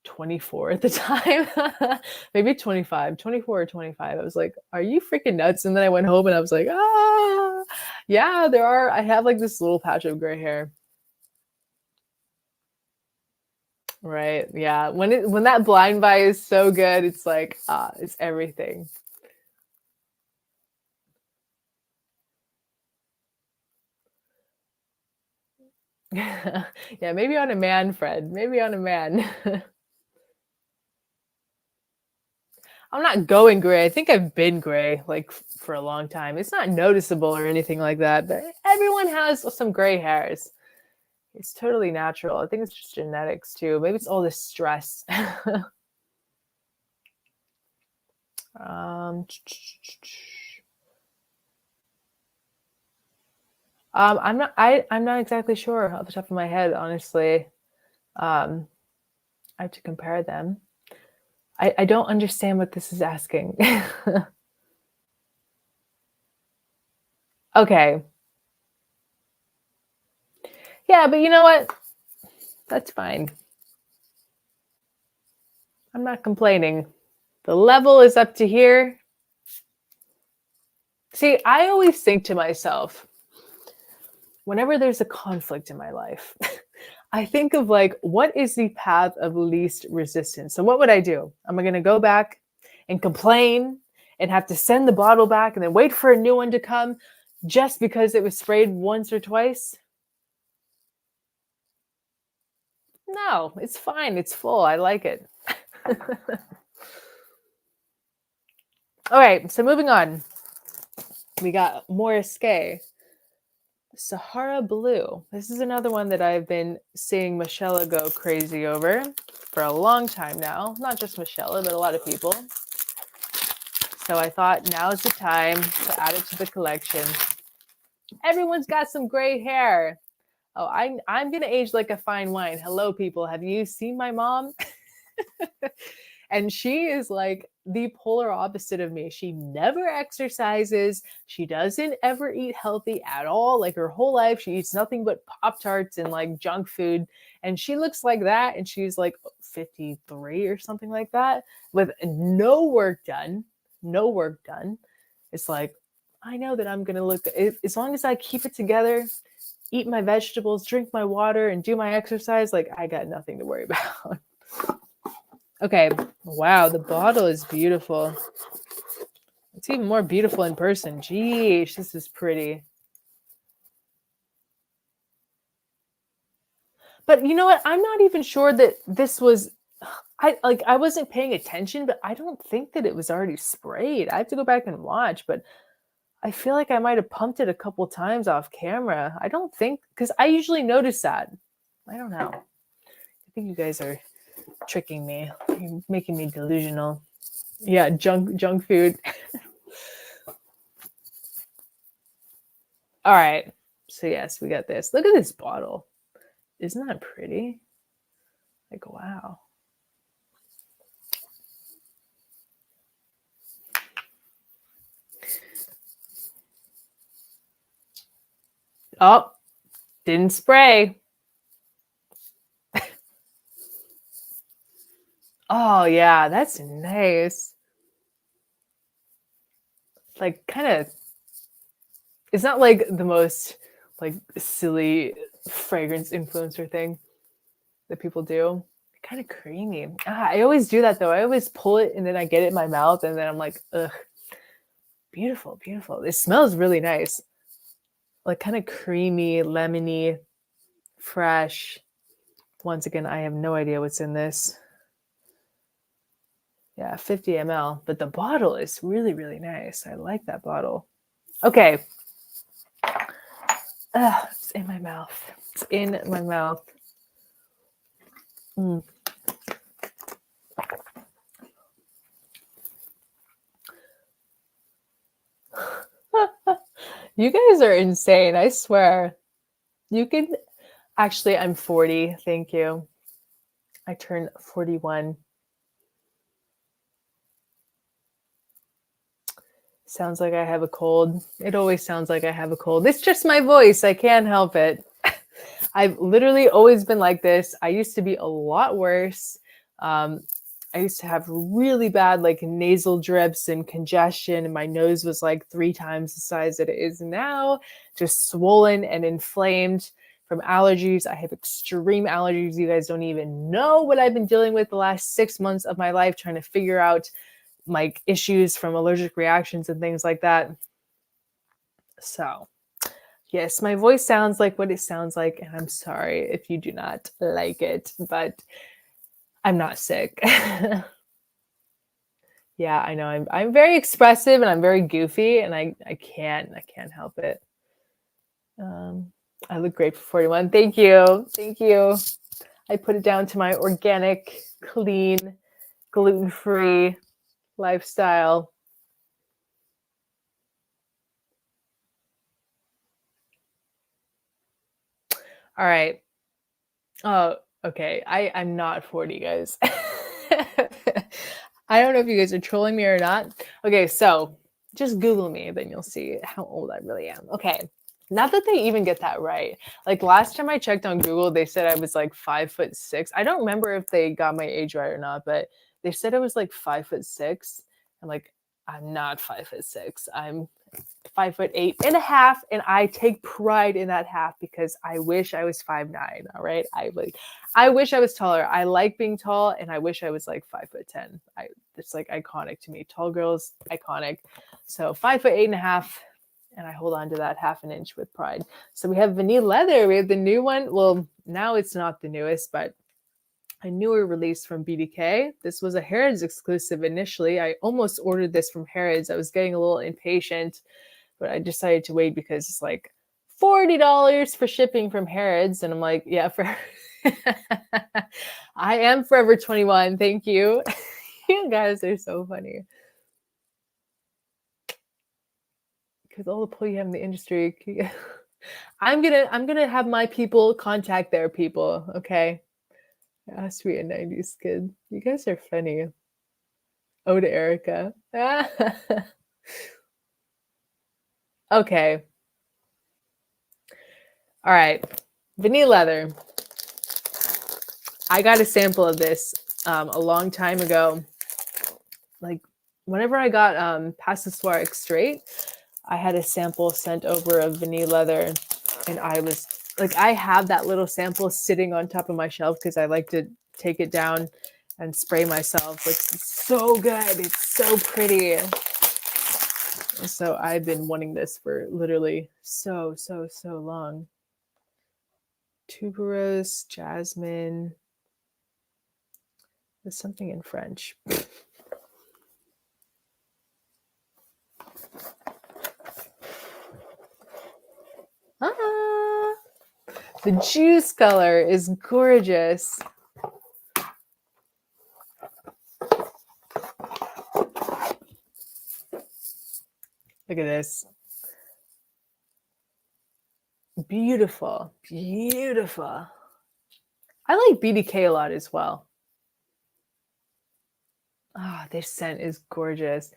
24 at the time, maybe 25, 24 or 25. I was like, are you freaking nuts? And then I went home and I was like, yeah, I have like this little patch of gray hair. Right. Yeah. When that blind buy is so good, it's like, it's everything. Yeah, maybe on a man, Fred. Maybe on a man. I'm not going gray. I think I've been gray like for a long time. It's not noticeable or anything like that, but everyone has some gray hairs. It's totally natural. I think it's just genetics too. Maybe it's all the stress. um, I'm not exactly sure off the top of my head, honestly. I have to compare them. I don't understand what this is asking. Okay. Yeah, but you know what? That's fine. I'm not complaining. The level is up to here. See, I always think to myself, whenever there's a conflict in my life, I think of like, what is the path of least resistance? So what would I do? Am I going to go back and complain and have to send the bottle back and then wait for a new one to come just because it was sprayed once or twice? No, it's fine. It's full. I like it. All right, so moving on. We got Maurice Sahara Blue. This is another one that I've been seeing Michelle go crazy over for a long time now. Not just Michelle, but a lot of people. So I thought now's the time to add it to the collection. Everyone's got some gray hair. Oh, I'm going to age like a fine wine. Hello, people. Have you seen my mom? And she is like the polar opposite of me. She never exercises. She doesn't ever eat healthy at all. Like her whole life, she eats nothing but Pop-Tarts and like junk food. And she looks like that. And she's like 53 or something like that with no work done. No work done. It's like, I know that I'm going to look, as long as I keep it together, eat my vegetables, drink my water, and do my exercise, like I got nothing to worry about. Okay, wow, the bottle is beautiful. It's even more beautiful in person. Geesh, this is pretty. But you know what? I'm not even sure that this was, I wasn't paying attention, but I don't think that it was already sprayed. I have to go back and watch, but I feel like I might have pumped it a couple times off camera. I don't think, because I usually notice that. I don't know. I think you guys are tricking me. You're making me delusional. Yeah, junk food. All right. So yes, we got this. Look at this bottle. Isn't that pretty? Like, wow. Oh, didn't spray. Oh yeah, that's nice. Like kind of, it's not like the most like silly fragrance influencer thing that people do. Kind of creamy. I always do that though. I always pull it and then I get it in my mouth and then I'm like, ugh, beautiful, beautiful. It smells really nice. Like kind of creamy, lemony, fresh. Once again, I have no idea what's in this. Yeah, 50 ml, but the bottle is really, really nice. I like that bottle. Okay. It's in my mouth. It's in my mouth. Mm. You guys are insane, I swear. You can actually, I'm 40. Thank you. I turned 41. Sounds like I have a cold. It always sounds like I have a cold. It's just my voice. I can't help it. I've literally always been like this. I used to be a lot worse. I used to have really bad like nasal drips and congestion, and my nose was like 3 times the size that it is now, just swollen and inflamed from allergies. I have extreme allergies. You guys don't even know what I've been dealing with the last 6 months of my life, trying to figure out my issues from allergic reactions and things like that. So yes, my voice sounds like what it sounds like, and I'm sorry if you do not like it, but I'm not sick. Yeah, I know. I'm very expressive and I'm very goofy, and I can't help it. I look great for 41. Thank you. Thank you. I put it down to my organic, clean, gluten-free lifestyle. All right. Oh, okay. I'm not 40, guys. I don't know if you guys are trolling me or not. Okay, so just Google me, then you'll see how old I really am. Okay. Not that they even get that right. Like last time I checked on Google, they said I was like 5'6". I don't remember if they got my age right or not, but they said I was like 5'6". I'm like, I'm not 5'6". I'm 5'8.5", and I take pride in that half because I wish I was 5'9". All right, I wish I was taller. I like being tall, and I wish I was like 5'10". It's like iconic to me. Tall girls, iconic. So 5'8.5", and I hold on to that half an inch with pride. So we have Vanille Leather. We have the new one. Well, now it's not the newest, but a newer release from BDK. This was a Harrods exclusive initially. I almost ordered this from Harrods. I was getting a little impatient, but I decided to wait because it's like $40 for shipping from Harrods. And I'm like, yeah, I am Forever 21. Thank you. You guys are so funny. Because all the pull you have in the industry. I'm gonna have my people contact their people, okay? Ah, sweet a 90s kid. You guys are funny. Oh, to Erica. Okay. All right. Vanille Leather. I got a sample of this a long time ago. Like whenever I got Passoir Straight, I had a sample sent over of Vanille Leather, and I was like, I have that little sample sitting on top of my shelf because I like to take it down and spray myself. Like, it's so good. It's so pretty. So I've been wanting this for literally so long. Tuberose, jasmine. There's something in French. Ah, the juice color is gorgeous. Look at this. Beautiful, beautiful. I like BDK a lot as well. Ah, this scent is gorgeous.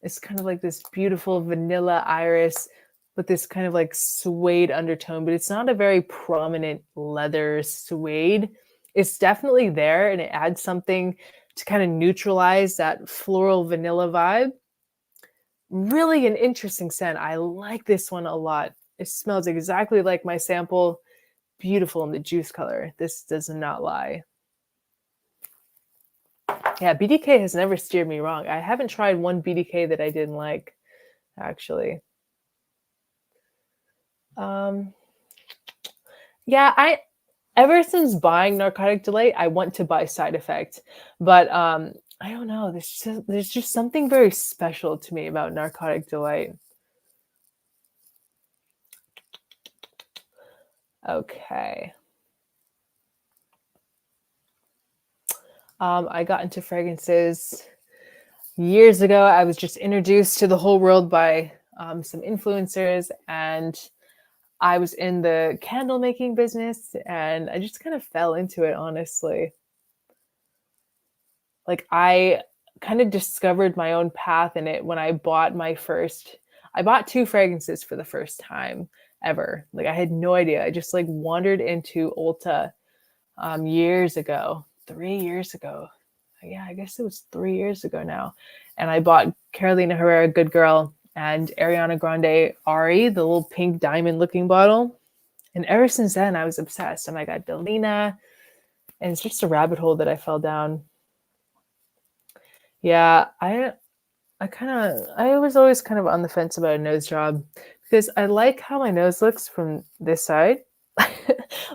It's kind of like this beautiful vanilla iris with this kind of like suede undertone, but it's not a very prominent leather suede. It's definitely there, and it adds something to kind of neutralize that floral vanilla vibe. Really an interesting scent. I like this one a lot. It smells exactly like my sample. Beautiful in the juice color. This does not lie. Yeah, BDK has never steered me wrong. I haven't tried one BDK that I didn't like, actually. Yeah, ever since buying Narcotic Delight, I want to buy Side Effect, but I don't know. There's just something very special to me about Narcotic Delight. Okay. I got into fragrances years ago. I was just introduced to the whole world by some influencers, and I was in the candle making business, and I just kind of fell into it, honestly. like I kind of discovered my own path in it when I bought I bought 2 fragrances for the first time ever. Like I had no idea. I just like wandered into Ulta years ago, 3 years ago. Yeah, I guess it was 3 years ago now. And I bought Carolina Herrera Good Girl and Ariana Grande Ari, the little pink diamond looking bottle. And ever since then, I was obsessed. And I got Delina, and it's just a rabbit hole that I fell down. Yeah, I was always kind of on the fence about a nose job because I like how my nose looks from this side.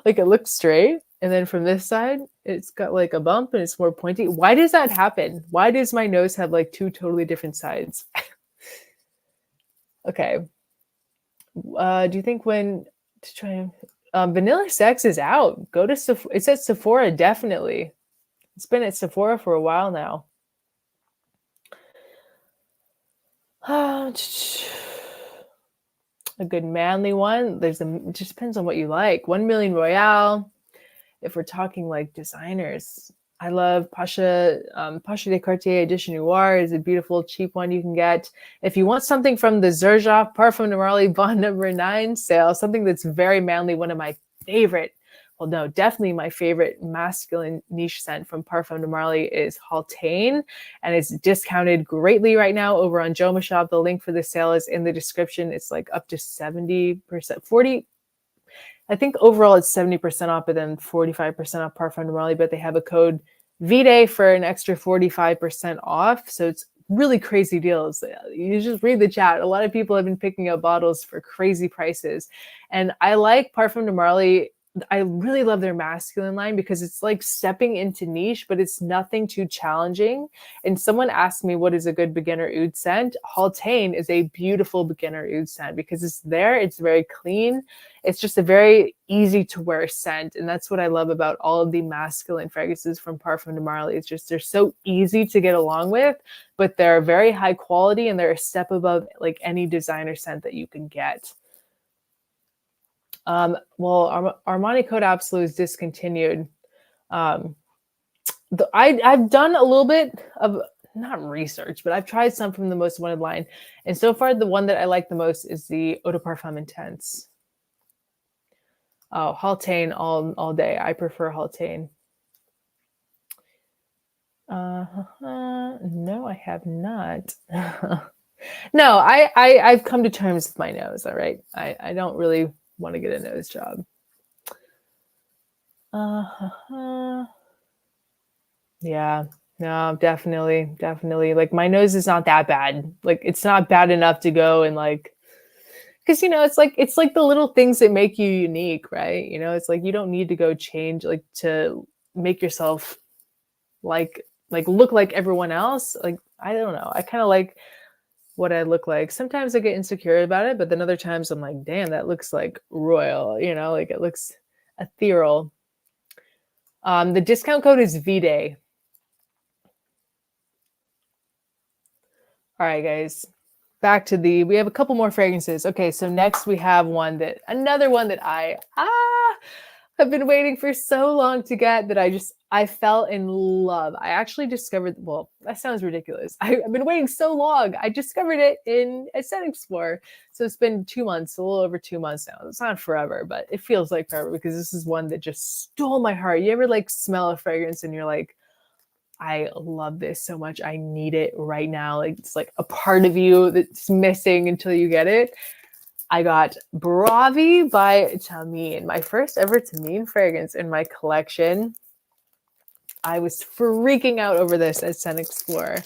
Like it looks straight. And then from this side, it's got like a bump and it's more pointy. Why does that happen? Why does my nose have like 2 totally different sides? Okay. Do you think when to try Vanilla Sex is out? Go to it's at Sephora, definitely. It's been at Sephora for a while now. A good manly one. It just depends on what you like. 1 Million Royale. If we're talking like designers, I love Pasha de Cartier Edition Noir is a beautiful, cheap one you can get. If you want something from the Xerjoff Parfum Neroli Bond number 9 sale, something that's very manly, one of my favorite, well, no, definitely my favorite masculine niche scent from Parfum Neroli is Haltane, and it's discounted greatly right now over on Joma Shop. The link for the sale is in the description. It's like up to 70%, 40. I think overall it's 70% off, but then 45% off Parfum Neroli, but they have a code VDAY for an extra 45% off. So it's really crazy deals. You just read the chat. A lot of people have been picking up bottles for crazy prices. And I like Parfum Neroli. I really love their masculine line because it's like stepping into niche, but it's nothing too challenging. And someone asked me what is a good beginner oud scent. Haltane is a beautiful beginner oud scent because it's there. It's very clean. It's just a very easy to wear scent. And that's what I love about all of the masculine fragrances from Parfum Neroli. It's just, they're so easy to get along with, but they're very high quality and they're a step above like any designer scent that you can get. Well, Armani Code Absolute is discontinued. I've done a little bit of, not research, but I've tried some from the Most Wanted line. And so far, the one that I like the most is the Eau de Parfum Intense. Oh, Haltane all day. I prefer Haltane. No, I have not. No, I've come to terms with my nose. All right. I don't really want to get a nose job. Yeah, no, definitely. Like my nose is not that bad. Like it's not bad enough to go and like, because it's like the little things that make you unique, right? It's like you don't need to go change like to make yourself like look like everyone else. Like I don't know. I kind of like what I look like. Sometimes I get insecure about it, but then other times I'm like, damn, that looks like royal, like it looks ethereal. The discount code is VDAY. All right, guys, back to we have a couple more fragrances. Okay, so next we have another one that I have been waiting for so long to get that I fell in love. I actually discovered, well, that sounds ridiculous. I've been waiting so long. I discovered it at Scent Explorer. So it's been 2 months, a little over 2 months now. It's not forever, but it feels like forever because this is one that just stole my heart. You ever like smell a fragrance and you're like, I love this so much. I need it right now. Like it's like a part of you that's missing until you get it. I got Bravi by Tamine, my first ever Tamine fragrance in my collection. I was freaking out over this at Scent Explorer.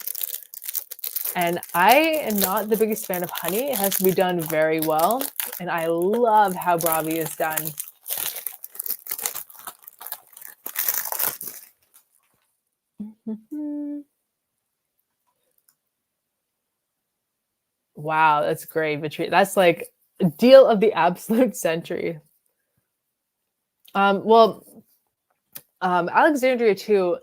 And I am not the biggest fan of honey. It has to be done very well. And I love how Bravi is done. Wow, that's great, Vitri. That's like a deal of the absolute century. Alexandria too.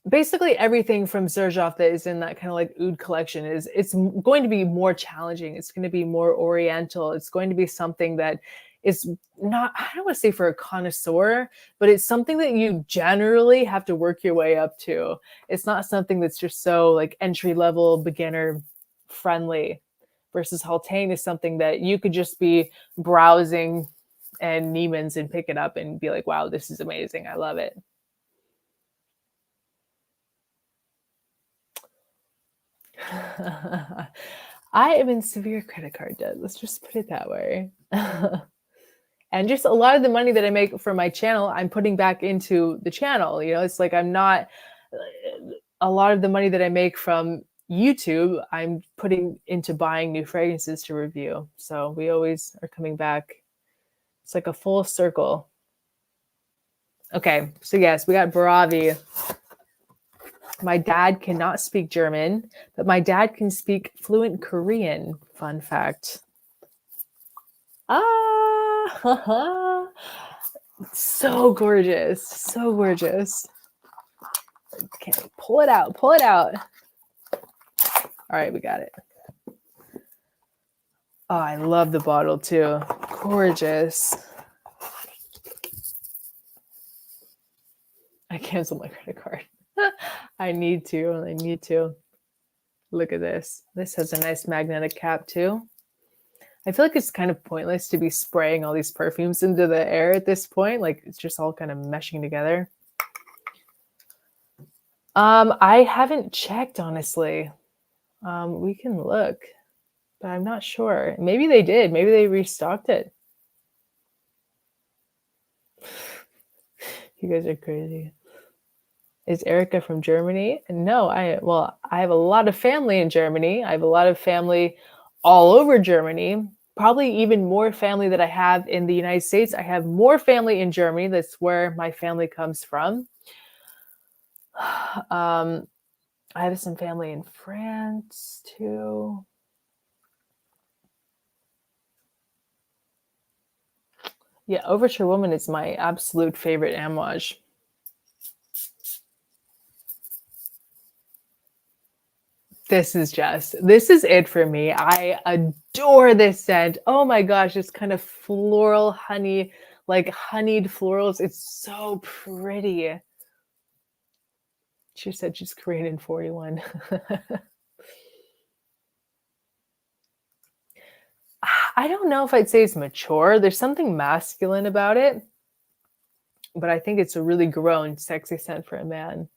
Basically everything from Xerjoff that is in that kind of like oud collection it's going to be more challenging. It's going to be more oriental. It's going to be something that is not, I don't want to say for a connoisseur, but it's something that you generally have to work your way up to. It's not something that's just so like entry level, beginner friendly, versus Haltane is something that you could just be browsing and Neiman's and pick it up and be like, wow, this is amazing. I love it. I am in severe credit card debt. Let's just put it that way. And just a lot of the money that I make for my channel, I'm putting back into the channel. You know, it's like I'm not, a lot of the money that I make from YouTube, I'm putting into buying new fragrances to review. So we always are coming back. It's like a full circle. Okay, so yes, we got Bravi. My dad cannot speak German, but my dad can speak fluent Korean. Fun fact. Ah, so gorgeous. So gorgeous. Okay, pull it out. Pull it out. All right, we got it. Oh, I love the bottle too. Gorgeous. I canceled my credit card. I need to. I need to. Look at this. This has a nice magnetic cap too. I feel like it's kind of pointless to be spraying all these perfumes into the air at this point. Like it's just all kind of meshing together. I haven't checked, honestly. We can look, but I'm not sure. Maybe they did. Maybe they restocked it. You guys are crazy. Is Erica from Germany? No, I have a lot of family in Germany. I have a lot of family all over Germany. Probably even more family that I have in the United States. I have more family in Germany. That's where my family comes from. I have some family in France too. Yeah, Overture Woman is my absolute favorite Amouage. This is it for me. I adore this scent. Oh my gosh, it's kind of floral honey, like honeyed florals. It's so pretty. She said she's Korean in 41. I don't know if I'd say it's mature. There's something masculine about it, but I think it's a really grown, sexy scent for a man.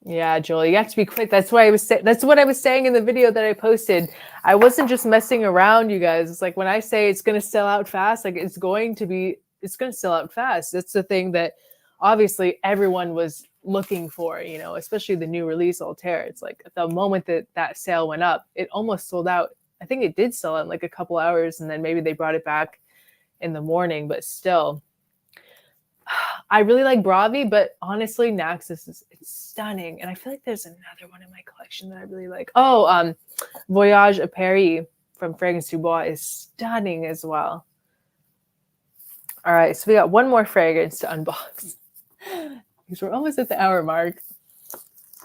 Yeah, Julie, you have to be quick. That's what I was saying in the video that I posted. I wasn't just messing around, you guys. It's like when I say it's going to sell out fast, like it's going to sell out fast. That's the thing that obviously everyone was looking for, you know, especially the new release Altair. It's like the moment that sale went up, it almost sold out. I think it did sell out in like a couple hours, and then maybe they brought it back in the morning, but still. I really like Bravi, but honestly, Naxos it's stunning. And I feel like there's another one in my collection that I really like. Oh, Voyage à Paris from Fragrance du Bois is stunning as well. All right, so we got one more fragrance to unbox because we're almost at the hour mark.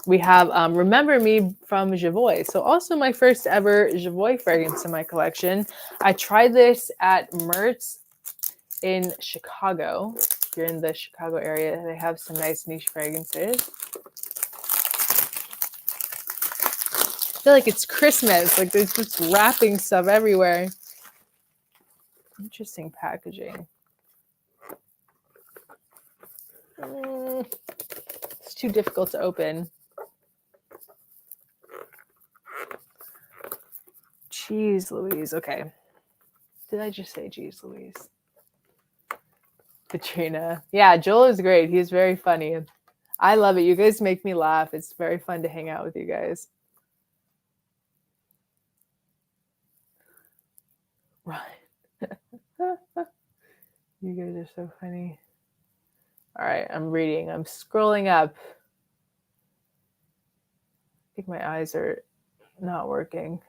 We have Remember Me from Javoy. So also my first ever Javoy fragrance in my collection. I tried this at Mertz in Chicago. If you're in the Chicago area, they have some nice niche fragrances. I feel like it's Christmas. Like there's just wrapping stuff everywhere. Interesting packaging. It's too difficult to open. Jeez Louise. Okay. Did I just say jeez Louise? Katrina. Yeah, Joel is great. He's very funny. I love it. You guys make me laugh. It's very fun to hang out with you guys. Right. You guys are so funny. All right, I'm reading. I'm scrolling up. I think my eyes are not working.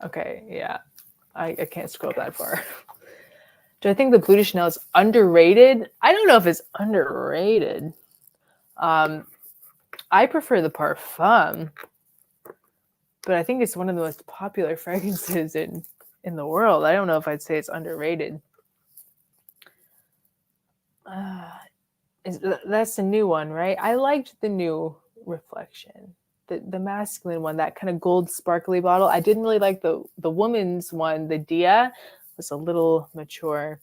Okay, yeah. I can't scroll that far. Do I think the Bleu de Chanel is underrated? I don't know if it's underrated. I prefer the Parfum. but I think it's one of the most popular fragrances in the world. I don't know if I'd say it's underrated. That's the new one, right? I liked the new Reflection, the masculine one, that kind of gold sparkly bottle. I didn't really like the woman's one. The Dia was a little mature.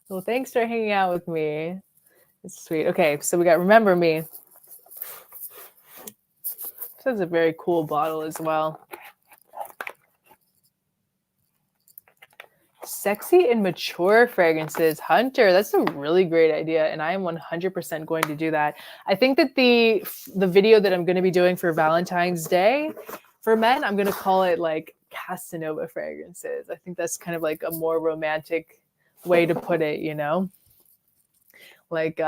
Well, thanks for hanging out with me. It's sweet. Okay, so we got Remember Me. This is a very cool bottle as well. Sexy and mature fragrances. Hunter, that's a really great idea, and I am 100% going to do that. I think that the video that I'm going to be doing for Valentine's Day for men, I'm going to call it like Casanova fragrances. I think that's kind of like a more romantic way to put it, you know? Like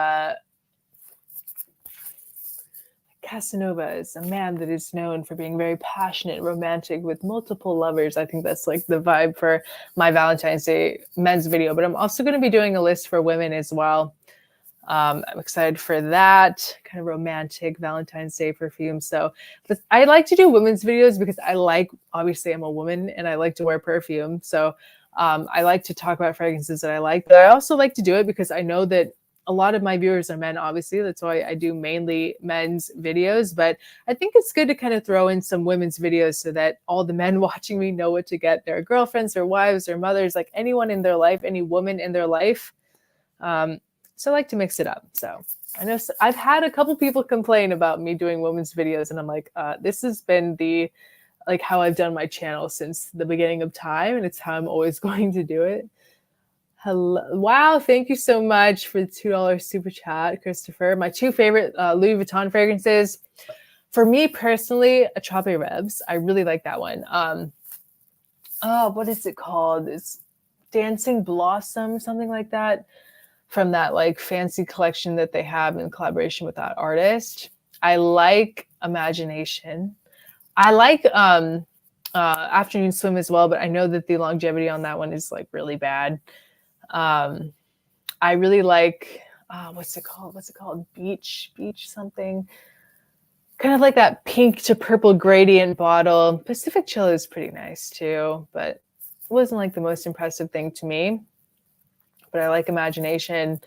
Casanova is a man that is known for being very passionate and romantic with multiple lovers. I think that's like the vibe for my Valentine's Day men's video, but I'm also going to be doing a list for women as well. I'm excited for that kind of romantic Valentine's Day perfume. So I like to do women's videos because obviously I'm a woman and I like to wear perfume. So I like to talk about fragrances that I like, but I also like to do it because I know that a lot of my viewers are men, obviously. That's why I do mainly men's videos. But I think it's good to kind of throw in some women's videos so that all the men watching me know what to get their girlfriends, their wives, their mothers, like anyone in their life, any woman in their life. So I like to mix it up. So I know I've had a couple people complain about me doing women's videos, and I'm like, this has been how I've done my channel since the beginning of time, and it's how I'm always going to do it. Hello. Wow, thank you so much for the $2 super chat, Christopher. My two favorite Louis Vuitton fragrances. For me personally, Attrape Rêves. I really like that one. What is it called? It's Dancing Blossom, something like that, from that like fancy collection that they have in collaboration with that artist. I like Imagination. I like Afternoon Swim as well, but I know that the longevity on that one is like really bad. I really like, what's it called? Beach something. Kind of like that pink to purple gradient bottle. Pacific Chill is pretty nice too, but it wasn't like the most impressive thing to me. But I like Imagination.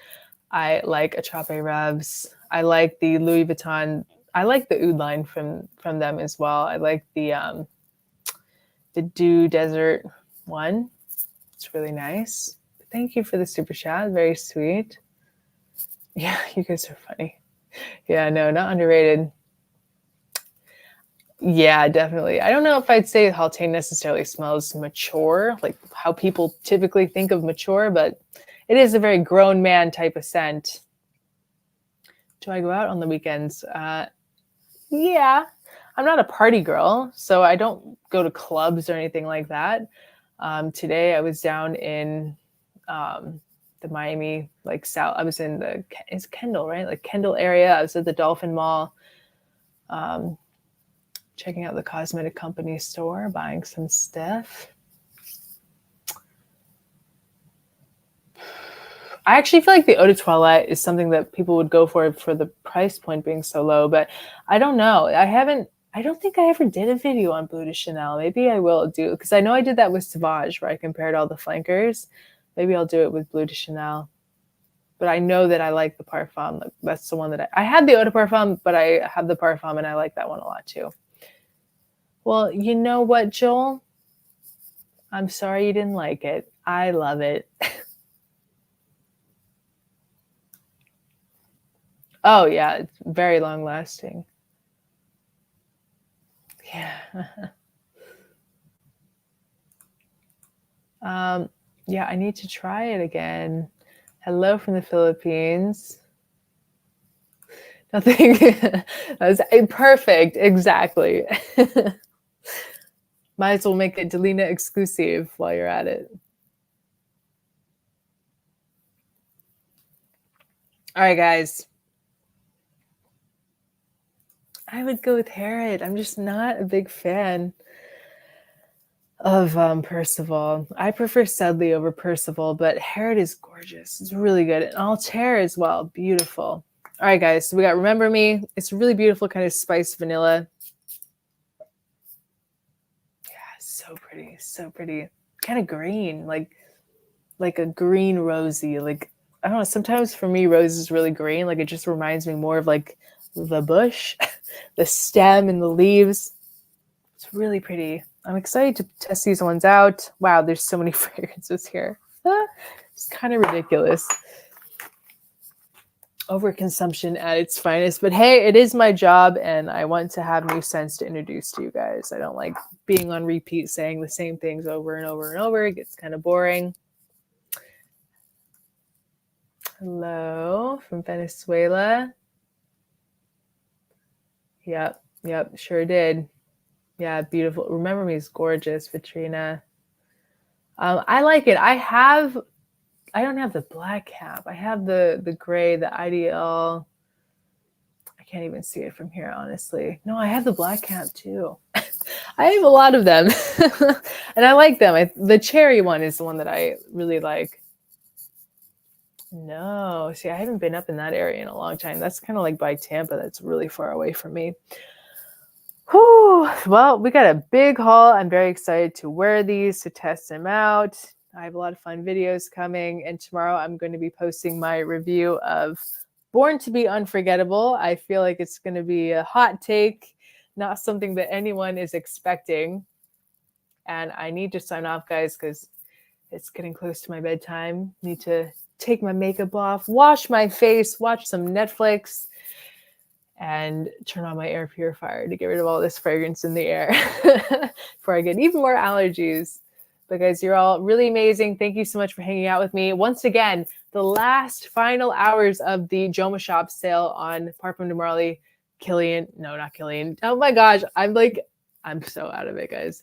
I like Attrape Rêves. I like the Louis Vuitton. I like the Oud line from them as well. I like the Dew Desert one. It's really nice. Thank you for the super chat. Very sweet. Yeah, you guys are funny. Yeah, no, not underrated. Yeah, definitely. I don't know if I'd say Halte necessarily smells mature, like how people typically think of mature, but it is a very grown man type of scent. Do I go out on the weekends? Yeah. I'm not a party girl, so I don't go to clubs or anything like that. Today I was down in the Miami, like South. I was in it's Kendall, right? Like Kendall area. I was at the Dolphin Mall, checking out the Cosmetic company store, buying some stuff. I actually feel like the eau de toilette is something that people would go for the price point being so low, but I don't know. I don't think I ever did a video on Bleu de Chanel. Maybe I will do, because I know I did that with Sauvage where I compared all the flankers. Maybe I'll do it with Bleu de Chanel. But I know that I like the Parfum. That's the one that I had the eau de parfum, but I have the Parfum and I like that one a lot too. Well, you know what, Joel? I'm sorry you didn't like it. I love it. Oh, yeah, it's very long lasting. Yeah. Yeah, I need to try it again. Hello from the Philippines. Nothing. That was perfect. Exactly. Might as well make it Delina exclusive while you're at it. All right, guys. I would go with Harrod. I'm just not a big fan of Percival. I prefer Sedley over Percival, but Harrod is gorgeous. It's really good. And Altair as well. Beautiful. All right, guys. So we got Remember Me. It's really beautiful, kind of spiced vanilla. Yeah, so pretty. So pretty. Kind of green, like a green rosy. Like, I don't know. Sometimes for me, rose is really green. Like, it just reminds me more of like the bush, the stem and the leaves. It's really pretty. I'm excited to test these ones out. Wow, there's so many fragrances here. It's kind of ridiculous. Overconsumption at its finest. But hey, it is my job, and I want to have new scents to introduce to you guys. I don't like being on repeat saying the same things over and over and over. It gets kind of boring. Hello from Venezuela. Yep, sure did. Yeah, beautiful. Remember Me is gorgeous, Vitrina. I like it. I don't have the black cap. I have the gray, the IDL. I can't even see it from here, honestly. No, I have the black cap too. I have a lot of them. And I like them. The cherry one is the one that I really like. No, see, I haven't been up in that area in a long time. That's kind of like by Tampa. That's really far away from me. Whew. Well, we got a big haul. I'm very excited to wear these, to test them out. I have a lot of fun videos coming, and tomorrow I'm going to be posting my review of Born to be Unforgettable. I feel like it's going to be a hot take, not something that anyone is expecting. And I need to sign off, guys, because it's getting close to my bedtime. Need to take my makeup off, wash my face, watch some Netflix, and turn on my air purifier to get rid of all this fragrance in the air before I get even more allergies. But guys, you're all really amazing. Thank you so much for hanging out with me. Once again, the last final hours of the Joma Shop sale on Parfum de Marly, Kilian. No, not Kilian. Oh my gosh. I'm so out of it, guys.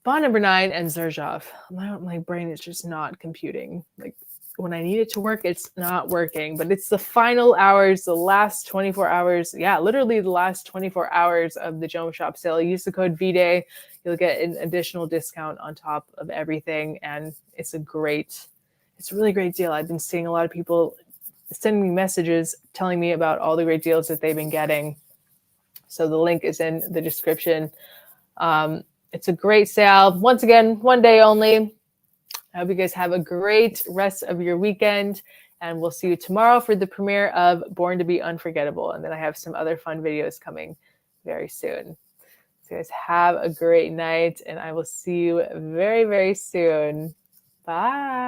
Bond number 9 and Xerjoff. My brain is just not computing. Like, when I need it to work, it's not working. But it's the final hours, the last 24 hours. Yeah, literally the last 24 hours of the Joma Shop sale. Use the code VDAY. You'll get an additional discount on top of everything. And it's a really great deal. I've been seeing a lot of people sending me messages telling me about all the great deals that they've been getting. So the link is in the description. It's a great sale. Once again, one day only. I hope you guys have a great rest of your weekend, and we'll see you tomorrow for the premiere of Born to be Unforgettable. And then I have some other fun videos coming very soon. So guys, have a great night, and I will see you very, very soon. Bye.